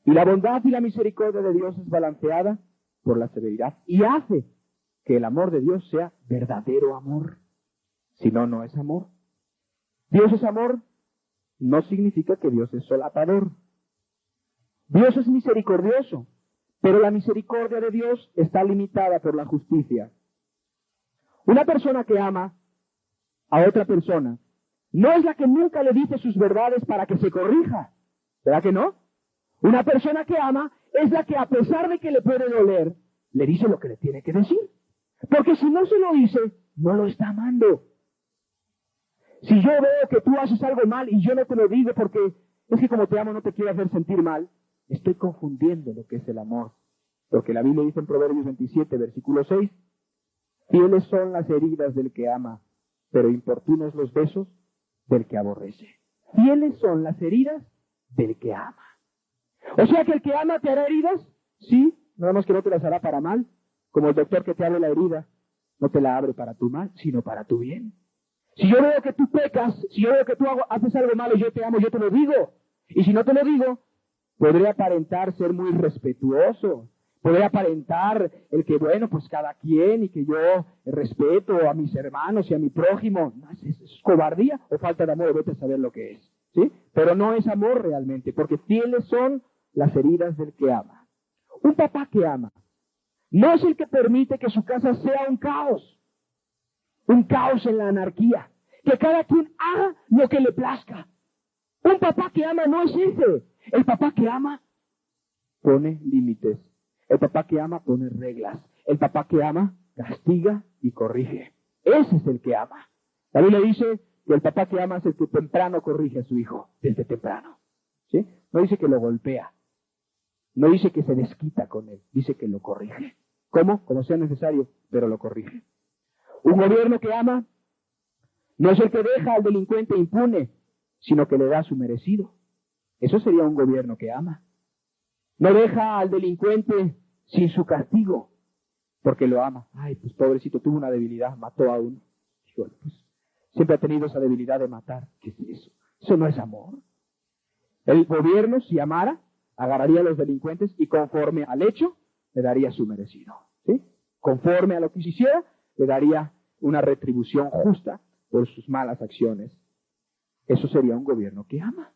Y la bondad y la misericordia de Dios es balanceada por la severidad y hace que el amor de Dios sea verdadero amor. Si no, no es amor. Dios es amor, no significa que Dios es solapador. Dios es misericordioso, pero la misericordia de Dios está limitada por la justicia. Una persona que ama a otra persona no es la que nunca le dice sus verdades para que se corrija. ¿Verdad que no? Una persona que ama es la que a pesar de que le puede doler, le dice lo que le tiene que decir. Porque si no se lo dice, no lo está amando. Si yo veo que tú haces algo mal y yo no te lo digo porque es que como te amo no te quiero hacer sentir mal, estoy confundiendo lo que es el amor. Porque la Biblia dice en Proverbios 27, versículo 6, fieles son las heridas del que ama, pero importunos los besos del que aborrece. Fieles son las heridas del que ama. O sea que el que ama te hará heridas, sí, nada más que no te las hará para mal, como el doctor que te abre la herida, no te la abre para tu mal, sino para tu bien. Si yo veo que tú pecas, si yo veo que tú haces algo malo y yo te amo, yo te lo digo. Y si no te lo digo, podré aparentar ser muy respetuoso, podré aparentar el que, bueno, pues cada quien y que yo respeto a mis hermanos y a mi prójimo. No, es cobardía o falta de amor, vete a saber lo que es. ¿Sí? Pero no es amor realmente, porque fieles son las heridas del que ama. Un papá que ama no es el que permite que su casa sea un caos en la anarquía, que cada quien haga lo que le plazca. Un papá que ama no es ese. El papá que ama pone límites. El papá que ama pone reglas. El papá que ama castiga y corrige. Ese es el que ama. La Biblia dice que el papá que ama es el que temprano corrige a su hijo, desde temprano. ¿Sí? No dice que lo golpea. No dice que se desquita con él. Dice que lo corrige. ¿Cómo? Como sea necesario, pero lo corrige. Un gobierno que ama no es el que deja al delincuente impune, sino que le da su merecido. Eso sería un gobierno que ama. No deja al delincuente sin su castigo, porque lo ama. Ay, pues pobrecito, tuvo una debilidad, mató a uno. Híjole, pues siempre ha tenido esa debilidad de matar. ¿Qué es eso? Eso no es amor. El gobierno, si amara, agarraría a los delincuentes y conforme al hecho, le daría su merecido. ¿Sí? Conforme a lo que se hiciera, le daría una retribución justa por sus malas acciones. Eso sería un gobierno que ama,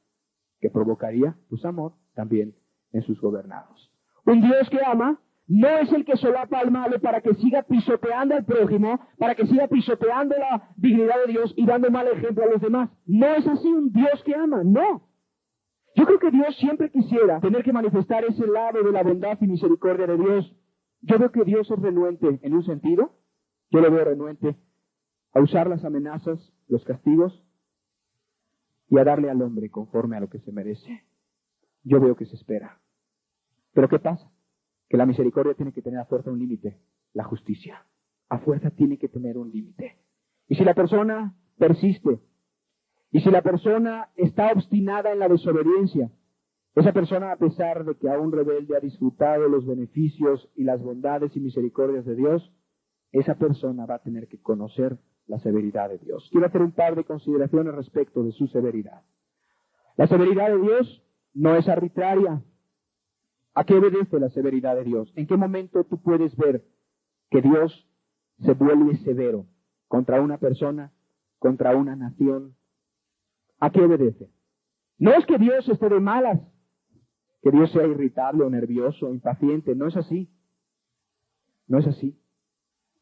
que provocaría, pues, amor también en sus gobernados. Un Dios que ama no es el que solapa al malo para que siga pisoteando al prójimo, para que siga pisoteando la dignidad de Dios y dando mal ejemplo a los demás. No es así un Dios que ama, no. Yo creo que Dios siempre quisiera tener que manifestar ese lado de la bondad y misericordia de Dios. Yo veo que Dios es renuente en un sentido. Yo lo veo renuente a usar las amenazas, los castigos y a darle al hombre conforme a lo que se merece. Yo veo que se espera. Pero ¿qué pasa? Que la misericordia tiene que tener a fuerza un límite. La justicia a fuerza tiene que tener un límite. Y si la persona persiste, y si la persona está obstinada en la desobediencia, esa persona, a pesar de que aún rebelde ha disfrutado los beneficios y las bondades y misericordias de Dios, esa persona va a tener que conocer la severidad de Dios. Quiero hacer un par de consideraciones respecto de su severidad. La severidad de Dios no es arbitraria. ¿A qué obedece la severidad de Dios? ¿En qué momento tú puedes ver que Dios se vuelve severo contra una persona, contra una nación? ¿A qué obedece? No es que Dios esté de malas, que Dios sea irritable o nervioso o impaciente. No es así. No es así.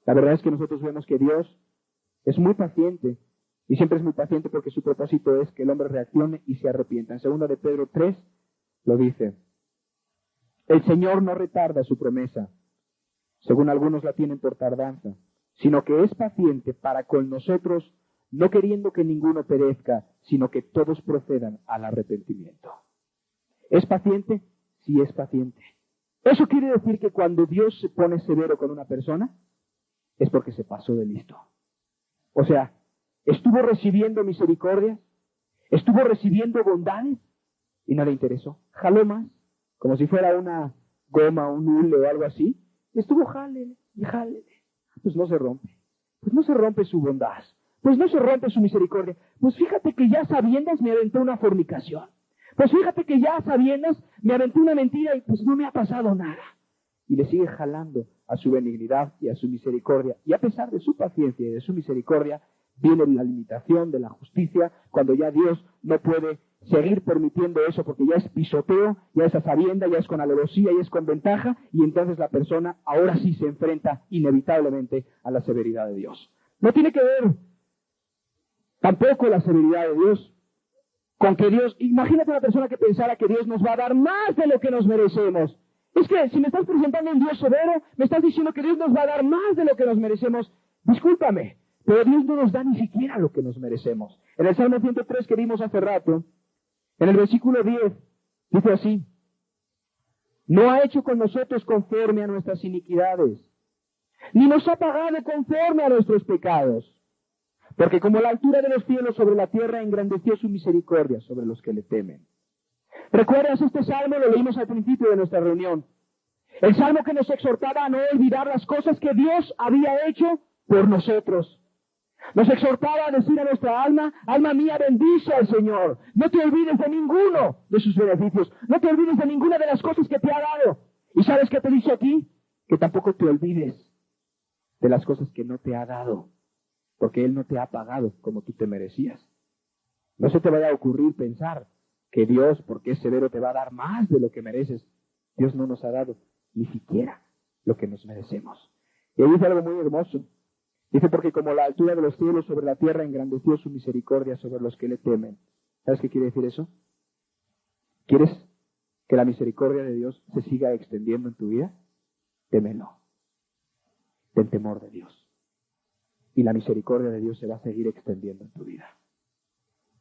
La verdad es que nosotros vemos que Dios es muy paciente, y siempre es muy paciente porque su propósito es que el hombre reaccione y se arrepienta. En 2 de Pedro 3 lo dice: el Señor no retarda su promesa, según algunos la tienen por tardanza, sino que es paciente para con nosotros, no queriendo que ninguno perezca, sino que todos procedan al arrepentimiento. ¿Es paciente? Sí, es paciente. Eso quiere decir que cuando Dios se pone severo con una persona, es porque se pasó de listo. O sea, estuvo recibiendo misericordia, estuvo recibiendo bondades y no le interesó. Jaló más, como si fuera una goma, un hule o algo así. Estuvo jálele y jálele. Pues no se rompe. Pues no se rompe su bondad. Pues no se rompe su misericordia. Pues fíjate que ya sabiendas me aventé una fornicación. Pues fíjate que ya sabiendas me aventé una mentira y pues no me ha pasado nada. Y le sigue jalando a su benignidad y a su misericordia. Y a pesar de su paciencia y de su misericordia, viene la limitación de la justicia, cuando ya Dios no puede seguir permitiendo eso porque ya es pisoteo, ya es a sabienda, ya es con alevosía, ya es con ventaja, y entonces la persona ahora sí se enfrenta inevitablemente a la severidad de Dios. No tiene que ver tampoco la severidad de Dios con que Dios, imagínate una persona que pensara que Dios nos va a dar más de lo que nos merecemos. Es que si me estás presentando un Dios severo, me estás diciendo que Dios nos va a dar más de lo que nos merecemos. Discúlpame, pero Dios no nos da ni siquiera lo que nos merecemos. En el Salmo 103 que vimos hace rato, en el versículo 10, dice así: no ha hecho con nosotros conforme a nuestras iniquidades, ni nos ha pagado conforme a nuestros pecados. Porque como la altura de los cielos sobre la tierra, engrandeció su misericordia sobre los que le temen. ¿Recuerdas este salmo? Lo leímos al principio de nuestra reunión. El salmo que nos exhortaba a no olvidar las cosas que Dios había hecho por nosotros. Nos exhortaba a decir a nuestra alma: alma mía, bendice al Señor. No te olvides de ninguno de sus beneficios. No te olvides de ninguna de las cosas que te ha dado. ¿Y sabes qué te dice aquí? Que tampoco te olvides de las cosas que no te ha dado, porque Él no te ha pagado como tú te merecías. No se te vaya a ocurrir pensar que Dios, porque es severo, te va a dar más de lo que mereces. Dios no nos ha dado ni siquiera lo que nos merecemos. Y ahí dice algo muy hermoso. Dice: porque como la altura de los cielos sobre la tierra, engrandeció su misericordia sobre los que le temen. ¿Sabes qué quiere decir eso? ¿Quieres que la misericordia de Dios se siga extendiendo en tu vida? Témelo. Ten temor de Dios. Y la misericordia de Dios se va a seguir extendiendo en tu vida.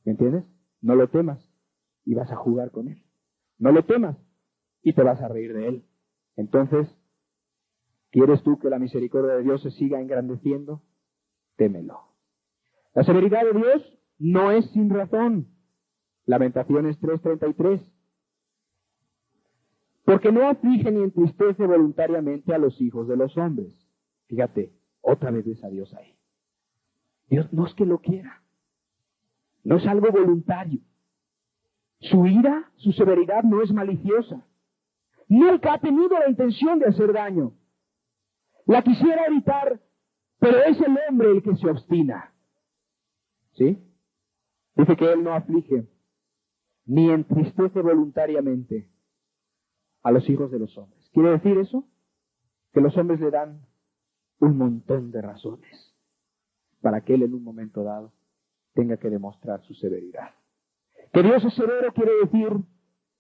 ¿Me entiendes? No lo temas y vas a jugar con Él. No lo temas y te vas a reír de Él. Entonces, ¿quieres tú que la misericordia de Dios se siga engrandeciendo? Témelo. La severidad de Dios no es sin razón. Lamentaciones 3:33. Porque no aflige ni entristece voluntariamente a los hijos de los hombres. Fíjate, otra vez ves a Dios ahí. Dios no es que lo quiera. No es algo voluntario. Su ira, su severidad no es maliciosa. Nunca ha tenido la intención de hacer daño. La quisiera evitar, pero es el hombre el que se obstina. ¿Sí? Dice que Él no aflige ni entristece voluntariamente a los hijos de los hombres. ¿Quiere decir eso? Que los hombres le dan un montón de razones para que Él en un momento dado tenga que demostrar su severidad. Que Dios es severo quiere decir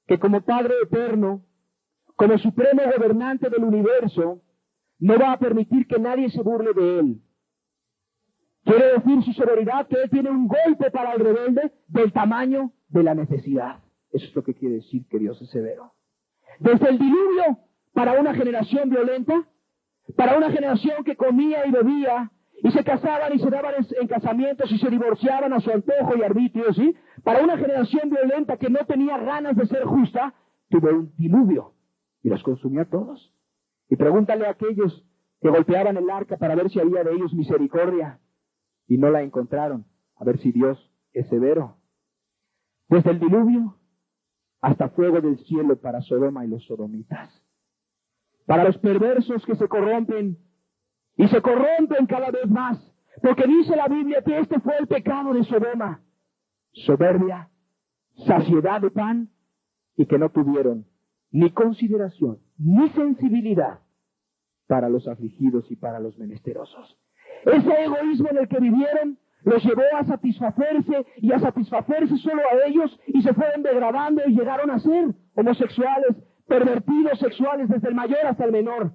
que como Padre eterno, como supremo gobernante del universo, no va a permitir que nadie se burle de Él. Quiere decir su severidad que Él tiene un golpe para el rebelde del tamaño de la necesidad. Eso es lo que quiere decir que Dios es severo. Desde el diluvio para una generación violenta, para una generación que comía y bebía, y se casaban y se daban en casamientos y se divorciaban a su antojo y arbitrio, ¿sí? Para una generación violenta que no tenía ganas de ser justa, tuvo un diluvio y los consumió a todos. Y pregúntale a aquellos que golpeaban el arca para ver si había de ellos misericordia y no la encontraron, a ver si Dios es severo. Desde el diluvio hasta fuego del cielo para Sodoma y los sodomitas. Para los perversos que se corrompen y se corrompen cada vez más, porque dice la Biblia que este fue el pecado de Sodoma: soberbia, saciedad de pan, y que no tuvieron ni consideración ni sensibilidad para los afligidos y para los menesterosos. Ese egoísmo en el que vivieron los llevó a satisfacerse y a satisfacerse solo a ellos, y se fueron degradando y llegaron a ser homosexuales, pervertidos sexuales, desde el mayor hasta el menor.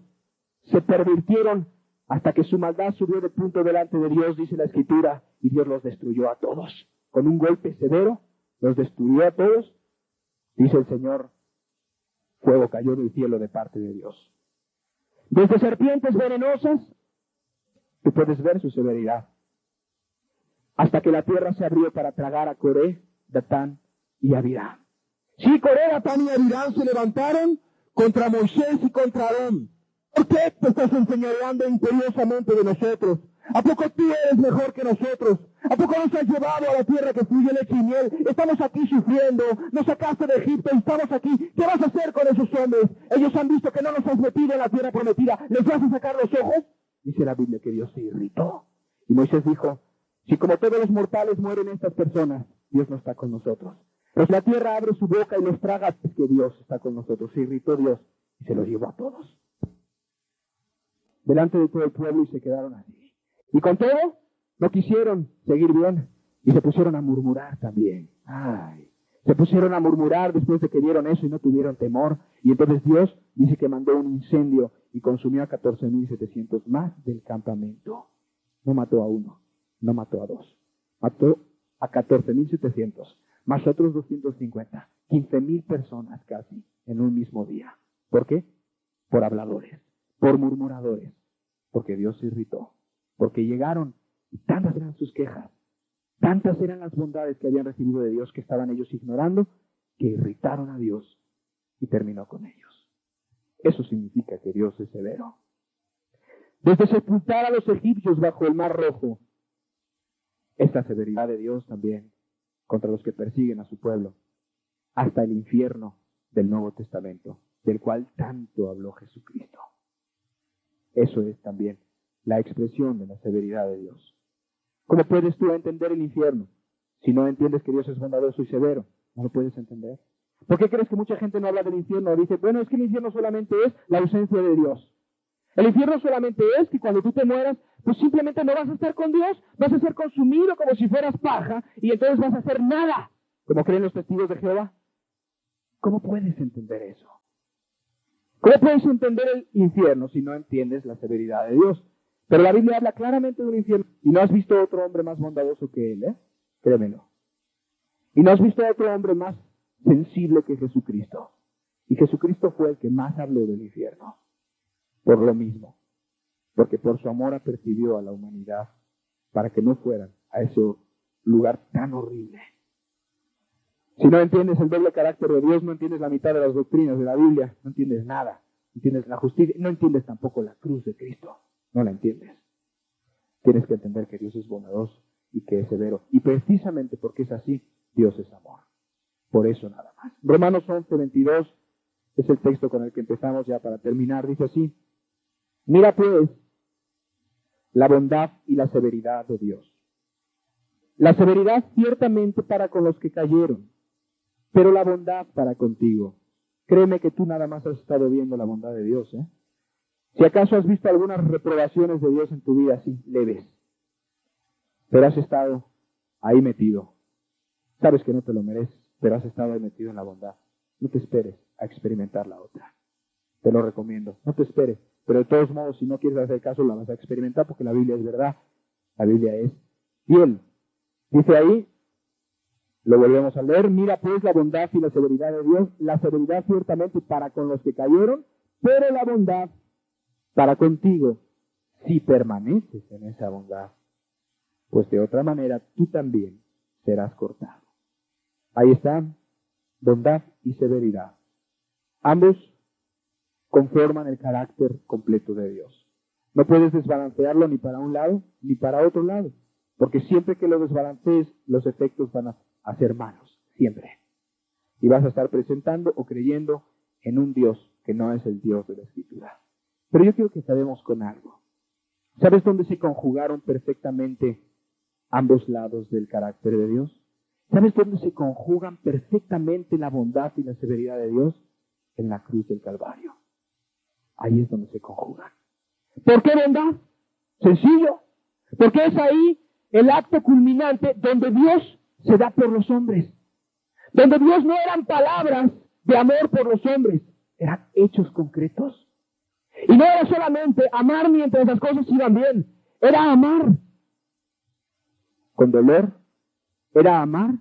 Se pervirtieron hasta que su maldad subió de punto delante de Dios, dice la Escritura, y Dios los destruyó a todos. Con un golpe severo, los destruyó a todos. Dice el Señor, fuego cayó del cielo de parte de Dios. Desde serpientes venenosas, tú puedes ver su severidad, hasta que la tierra se abrió para tragar a Coré, Datán y Abiram. Sí, Coré, Datán y Abiram se levantaron contra Moisés y contra Aarón. ¿Por qué te estás enseñoreando imperiosamente de nosotros? ¿A poco tú eres mejor que nosotros? ¿A poco nos has llevado a la tierra que fluye leche y miel? Estamos aquí sufriendo, nos sacaste de Egipto, estamos aquí. ¿Qué vas a hacer con esos hombres? Ellos han visto que no nos has metido en la tierra prometida. ¿Les vas a sacar los ojos? Dice la Biblia que Dios se irritó. Y Moisés dijo, si como todos los mortales mueren estas personas, Dios no está con nosotros. Pues la tierra abre su boca y los traga, es que Dios está con nosotros. Se irritó Dios y se los llevó a todos delante de todo el pueblo, y se quedaron así. Y con todo, no quisieron seguir bien y se pusieron a murmurar también. Ay, se pusieron a murmurar después de que vieron eso y no tuvieron temor. Y entonces Dios dice que mandó un incendio y consumió a 14,700 más del campamento. No mató a uno, no mató a dos, mató a 14,700, más otros 250, 15,000 personas casi en un mismo día. ¿Por qué? Por habladores, por murmuradores, porque Dios se irritó, porque llegaron y tantas eran sus quejas, tantas eran las bondades que habían recibido de Dios que estaban ellos ignorando, que irritaron a Dios y terminó con ellos. Eso significa que Dios es severo. Desde sepultar a los egipcios bajo el Mar Rojo, esta severidad de Dios también contra los que persiguen a su pueblo, hasta el infierno del Nuevo Testamento, del cual tanto habló Jesucristo. Eso es también la expresión de la severidad de Dios. ¿Cómo puedes tú entender el infierno si no entiendes que Dios es bondadoso y severo? No lo puedes entender. ¿Por qué crees que mucha gente no habla del infierno? Dice, bueno, es que el infierno solamente es la ausencia de Dios. El infierno solamente es que cuando tú te mueras, pues simplemente no vas a estar con Dios, vas a ser consumido como si fueras paja, y entonces vas a hacer nada. como creen los testigos de Jehová. ¿Cómo puedes entender eso? ¿Cómo puedes entender el infierno si no entiendes la severidad de Dios? Pero la Biblia habla claramente de un infierno. Y no has visto otro hombre más bondadoso que él, ¿eh? Créemelo. Y no has visto otro hombre más sensible que Jesucristo. Y Jesucristo fue el que más habló del infierno. Por lo mismo. Porque por su amor apercibió a la humanidad para que no fueran a ese lugar tan horrible. Si no entiendes el doble carácter de Dios, no entiendes la mitad de las doctrinas de la Biblia, no entiendes nada. No entiendes la justicia, no entiendes tampoco la cruz de Cristo. No la entiendes. Tienes que entender que Dios es bondadoso y que es severo. Y precisamente porque es así, Dios es amor. Por eso nada más. Romanos 11:22 es el texto con el que empezamos ya para terminar. Dice así: mira pues la bondad y la severidad de Dios. La severidad ciertamente para con los que cayeron, pero la bondad para contigo. Créeme que tú nada más has estado viendo la bondad de Dios, ¿eh? Si acaso has visto algunas reprobaciones de Dios en tu vida, así, leves. Pero has estado ahí metido. Sabes que no te lo mereces, pero has estado ahí metido en la bondad. No te esperes a experimentar la otra. Te lo recomiendo. No te esperes. Pero de todos modos, si no quieres hacer caso, la vas a experimentar porque la Biblia es verdad. La Biblia es fiel. Dice ahí, lo volvemos a leer: mira pues la bondad y la severidad de Dios. La severidad ciertamente para con los que cayeron, pero la bondad para contigo, si permaneces en esa bondad, pues de otra manera tú también serás cortado. Ahí están, bondad y severidad. Ambos conforman el carácter completo de Dios. No puedes desbalancearlo ni para un lado ni para otro lado, porque siempre que lo desbalancees, los efectos van a ser malos, siempre. Y vas a estar presentando o creyendo en un Dios que no es el Dios de la Escritura. Pero yo quiero que sabemos con algo. ¿Sabes dónde se conjugaron perfectamente ambos lados del carácter de Dios? ¿Sabes dónde se conjugan perfectamente la bondad y la severidad de Dios? En la cruz del Calvario. Ahí es donde se conjugan. ¿Por qué bondad? Sencillo. Porque es ahí el acto culminante donde Dios se da por los hombres. Donde Dios no eran palabras de amor por los hombres, eran hechos concretos. Y no era solamente amar mientras las cosas iban bien, era amar con dolor, era amar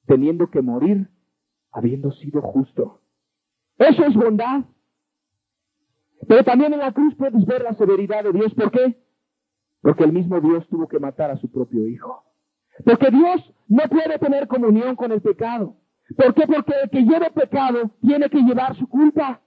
teniendo que morir habiendo sido justo. Eso es bondad. Pero también en la cruz puedes ver la severidad de Dios. ¿Por qué? Porque el mismo Dios tuvo que matar a su propio Hijo. Porque Dios no puede tener comunión con el pecado. ¿Por qué? Porque el que lleve pecado tiene que llevar su culpa.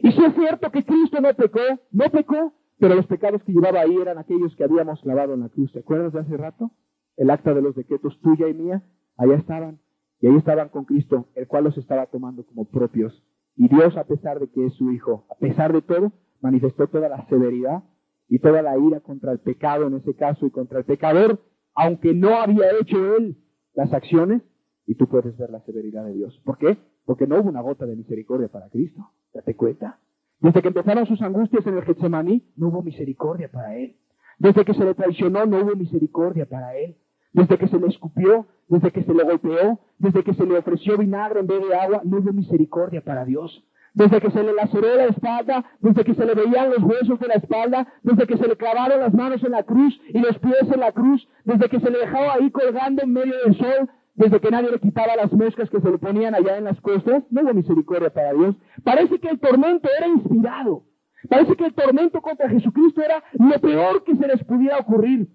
Y si es cierto que Cristo no pecó, pero los pecados que llevaba ahí eran aquellos que habíamos clavado en la cruz. ¿Te acuerdas de hace rato? El acta de los decretos tuya y mía, allá estaban. Y ahí estaban con Cristo, el cual los estaba tomando como propios. Y Dios, a pesar de que es su Hijo, a pesar de todo, manifestó toda la severidad y toda la ira contra el pecado en ese caso y contra el pecador, aunque no había hecho él las acciones. Y tú puedes ver la severidad de Dios. ¿Por qué? Porque no hubo una gota de misericordia para Cristo. Date cuenta. Desde que empezaron sus angustias en el Getsemaní, no hubo misericordia para él. Desde que se le traicionó, no hubo misericordia para él. Desde que se le escupió, desde que se le golpeó, desde que se le ofreció vinagre en vez de agua, no hubo misericordia para Dios. Desde que se le laceró la espalda, desde que se le veían los huesos de la espalda, desde que se le clavaron las manos en la cruz y los pies en la cruz, desde que se le dejaba ahí colgando en medio del sol, desde que nadie le quitaba las moscas que se le ponían allá en las costas, no hubo misericordia para Dios. Parece que el tormento era inspirado. Parece que el tormento contra Jesucristo era lo peor que se les pudiera ocurrir.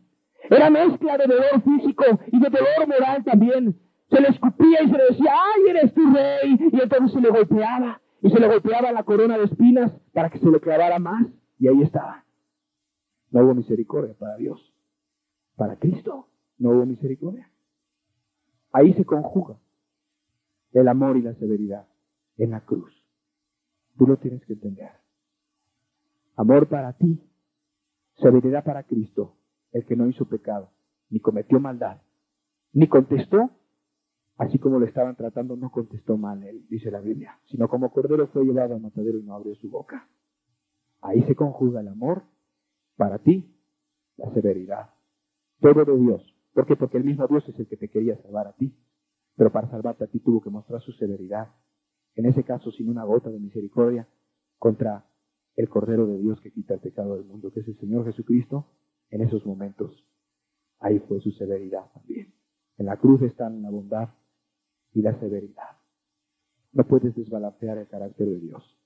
Era mezcla de dolor físico y de dolor moral también. Se le escupía y se le decía, ¡ay, eres tu rey! Y entonces se le golpeaba. Y se le golpeaba la corona de espinas para que se le clavara más. Y ahí estaba. No hubo misericordia para Dios. Para Cristo no hubo misericordia. Ahí se conjuga el amor y la severidad en la cruz. Tú lo tienes que entender. Amor para ti, severidad para Cristo, el que no hizo pecado, ni cometió maldad, ni contestó, así como lo estaban tratando, no contestó mal él, dice la Biblia, sino como cordero fue llevado al matadero y no abrió su boca. Ahí se conjuga el amor para ti, la severidad, todo de Dios. ¿Por qué? Porque el mismo Dios es el que te quería salvar a ti. pero para salvarte a ti tuvo que mostrar su severidad, en ese caso sin una gota de misericordia, contra el Cordero de Dios que quita el pecado del mundo, que es el Señor Jesucristo. En esos momentos, ahí fue su severidad también. En la cruz están la bondad y la severidad. No puedes desbalancear el carácter de Dios.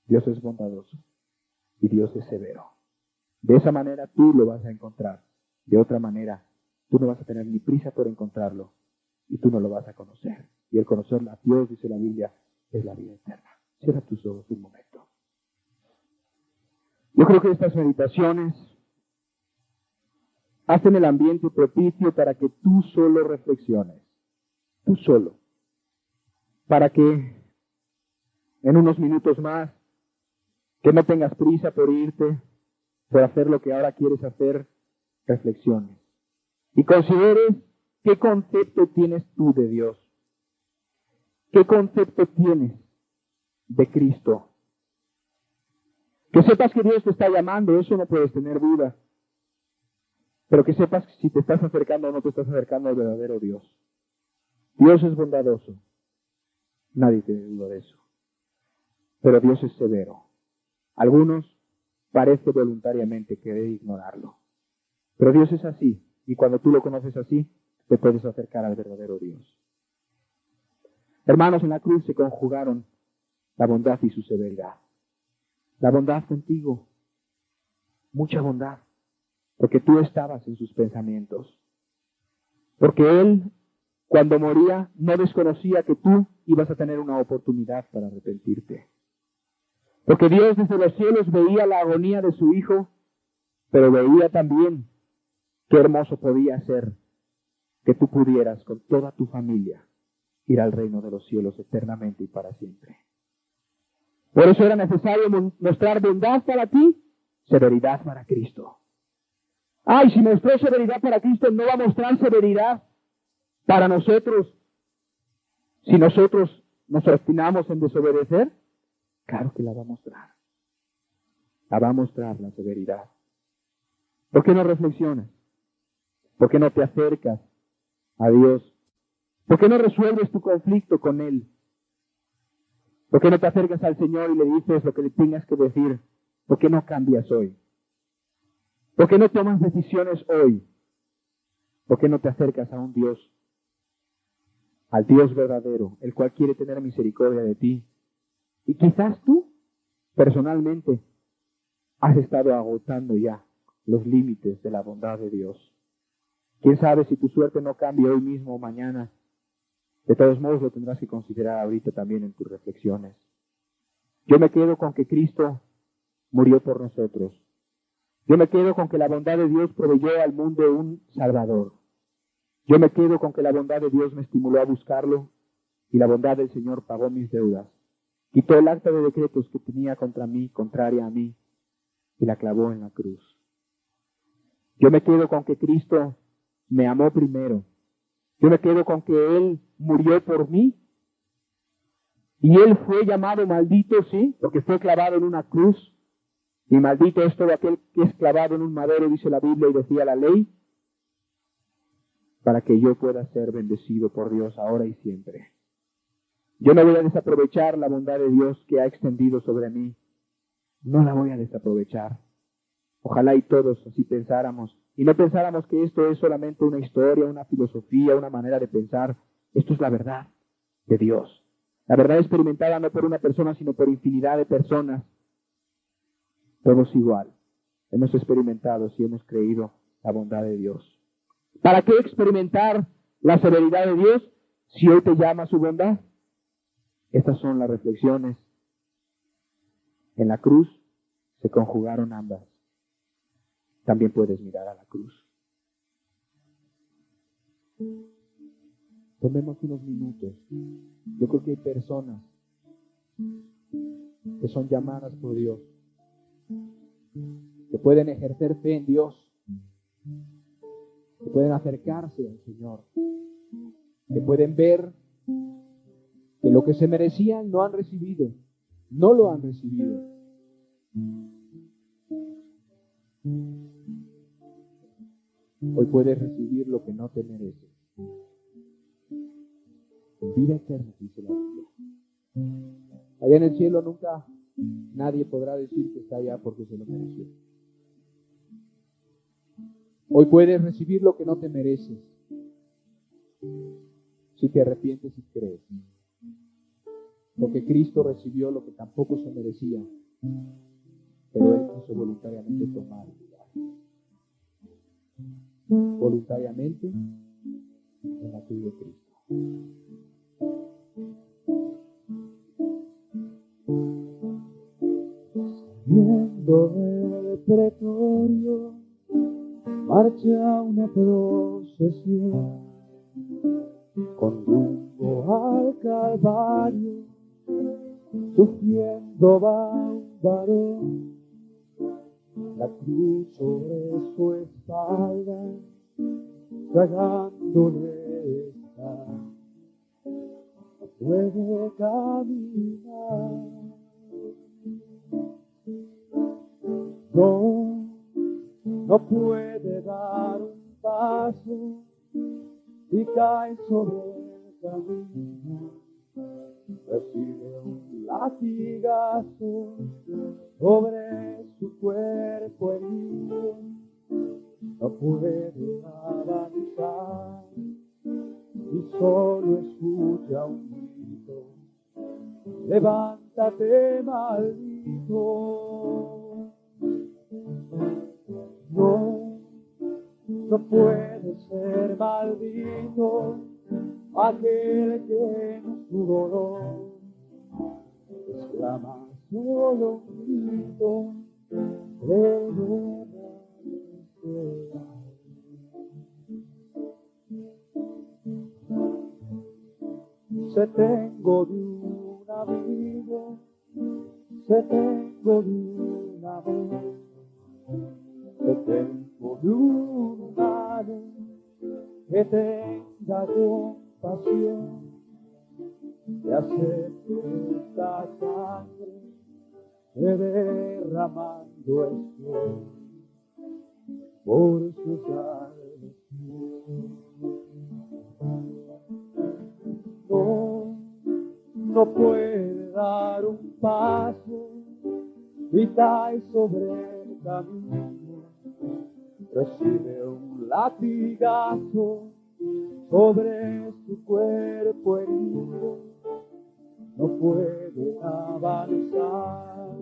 Dios es bondadoso y Dios es severo. De esa manera tú lo vas a encontrar. De otra manera, tú no vas a tener ni prisa por encontrarlo y tú no lo vas a conocer. Y el conocer a Dios, dice la Biblia, es la vida eterna. Cierra tus ojos un momento. Yo creo que estas meditaciones hacen el ambiente propicio para que tú solo reflexiones. Tú solo. Para que en unos minutos más, que no tengas prisa por irte, por hacer lo que ahora quieres hacer, reflexiones. Y consideres qué concepto tienes tú de Dios. ¿Qué concepto tienes de Cristo? Que sepas que Dios te está llamando, eso no puedes tener duda. Pero que sepas que si te estás acercando o no te estás acercando al verdadero Dios. Dios es bondadoso. Nadie tiene duda de eso. Pero Dios es severo. Algunos parece voluntariamente querer ignorarlo. Pero Dios es así. Y cuando tú lo conoces así, te puedes acercar al verdadero Dios. Hermanos, en la cruz se conjugaron la bondad y su severidad. La bondad contigo. Mucha bondad. Porque tú estabas en sus pensamientos. Porque Él, cuando moría, no desconocía que tú ibas a tener una oportunidad para arrepentirte. Porque Dios desde los cielos veía la agonía de su Hijo, pero veía también qué hermoso podía ser que tú pudieras con toda tu familia ir al reino de los cielos eternamente y para siempre. Por eso era necesario mostrar bondad para ti, severidad para Cristo. Ay, si mostró severidad para Cristo, ¿no va a mostrar severidad para nosotros si nosotros nos obstinamos en desobedecer? Claro que la va a mostrar. La va a mostrar la severidad. ¿Por qué no reflexionas? ¿Por qué no te acercas a Dios? ¿Por qué no resuelves tu conflicto con Él? ¿Por qué no te acercas al Señor y le dices lo que le tengas que decir? ¿Por qué no cambias hoy? ¿Por qué no tomas decisiones hoy? ¿Por qué no te acercas a un Dios, al Dios verdadero, el cual quiere tener misericordia de ti? Y quizás tú, personalmente, has estado agotando ya los límites de la bondad de Dios. ¿Quién sabe si tu suerte no cambia hoy mismo o mañana? De todos modos lo tendrás que considerar ahorita también en tus reflexiones. Yo me quedo con que Cristo murió por nosotros. Yo me quedo con que la bondad de Dios proveyó al mundo un Salvador. Yo me quedo con que la bondad de Dios me estimuló a buscarlo y la bondad del Señor pagó mis deudas. Quitó el acta de decretos que tenía contra mí, contraria a mí, y la clavó en la cruz. Yo me quedo con que Cristo me amó primero. Yo me quedo con que Él murió por mí. Y Él fue llamado maldito, sí, porque fue clavado en una cruz. Y maldito es todo aquel que es clavado en un madero, dice la Biblia y decía la ley, para que yo pueda ser bendecido por Dios ahora y siempre. Yo no voy a desaprovechar la bondad de Dios que ha extendido sobre mí. No la voy a desaprovechar. Ojalá y todos así pensáramos. Y no pensáramos que esto es solamente una historia, una filosofía, una manera de pensar. Esto es la verdad de Dios. La verdad experimentada no por una persona, sino por infinidad de personas. Todos igual. Hemos experimentado, si hemos creído, la bondad de Dios. ¿Para qué experimentar la severidad de Dios si hoy te llama su bondad? Estas son las reflexiones. En la cruz se conjugaron ambas. También puedes mirar a la cruz. Tomemos unos minutos. Yo creo que hay personas que son llamadas por Dios, que pueden ejercer fe en Dios, que pueden acercarse al Señor, que pueden ver que lo que se merecían no han recibido, no lo han recibido. Hoy puedes recibir lo que no te mereces. vida eterna, dice la Biblia. Allá en el cielo nunca nadie podrá decir que está allá porque se lo mereció. Hoy puedes recibir lo que no te mereces, si te arrepientes y crees. Porque Cristo recibió lo que tampoco se merecía, pero Él quiso voluntariamente tomar el lugar. Voluntariamente en la cruz de Cristo. Saliendo del pretorio, marcha una procesión con rumbo al Calvario. Sufriendo va un varón, la cruz sobre su espalda, tragándole está. No puede caminar, no puede dar un paso y cae sobre el camino. Recibe un latigazo sobre su cuerpo herido, no puede avanzar y solo escucha un grito: levántate, maldito. No puede ser maldito aquel que en su dolor exclama solo un grito: perdóname. Se tengo de un amigo, se tengo de un amor, se tengo de un humano que tenga compasión, que acepte esta sangre que derramando estoy por su salvación. No puede dar un paso y cae sobre el camino. Recibe un latigazo sobre su cuerpo herido. No puede avanzar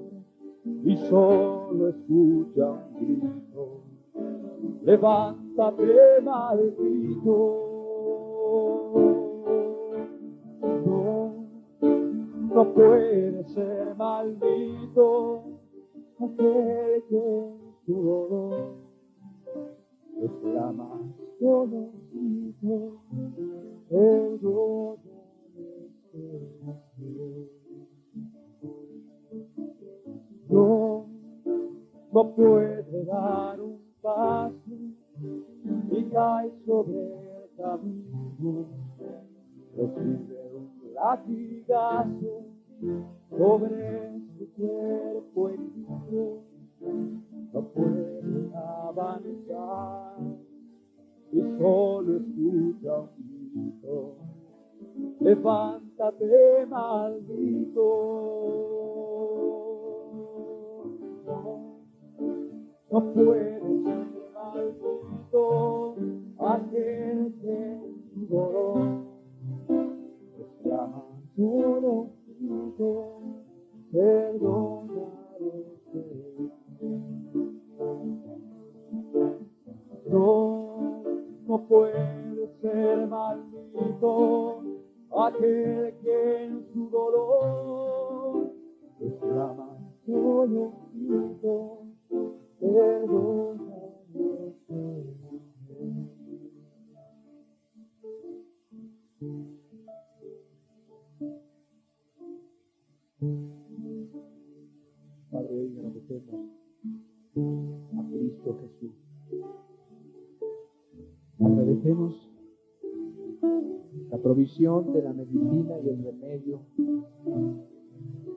y solo escucha un grito: levántate, maldito. No puede ser maldito aquel que en su dolor exclama solo un grito: perdóname, Señor. No puede dar un paso y cae sobre el camino. Recibe un latigazo sobre su cuerpo herido. No puede avanzar y solo escucha un grito: levántate, maldito. No puede ser maldito aquel que en su dolor exclama solo un grito: perdóname. No puede ser maldito aquel que en su dolor exclama solo un grito: perdóname. Padre, hoy agradecemos a Cristo Jesús. Agradecemos la provisión de la medicina y el remedio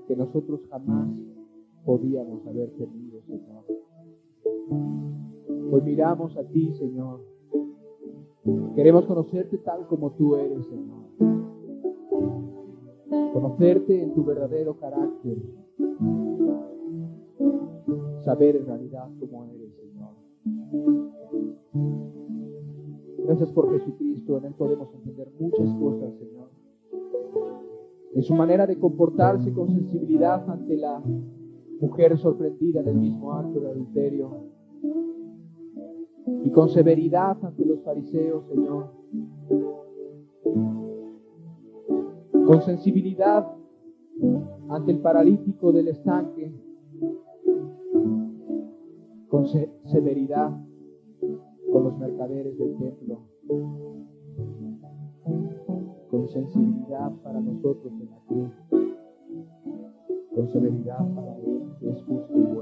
que nosotros jamás podíamos haber tenido, Señor. Hoy miramos a ti, Señor. Queremos conocerte tal como tú eres, Señor. conocerte en tu verdadero carácter, saber en realidad cómo eres, Señor. Gracias por Jesucristo, en Él podemos entender muchas cosas, Señor. En su manera de comportarse con sensibilidad ante la mujer sorprendida en el mismo acto de adulterio, y con severidad ante los fariseos, Señor. Con sensibilidad ante el paralítico del estanque, con severidad con los mercaderes del templo, con sensibilidad para nosotros en la cruz, con severidad para Él que es justo y bueno.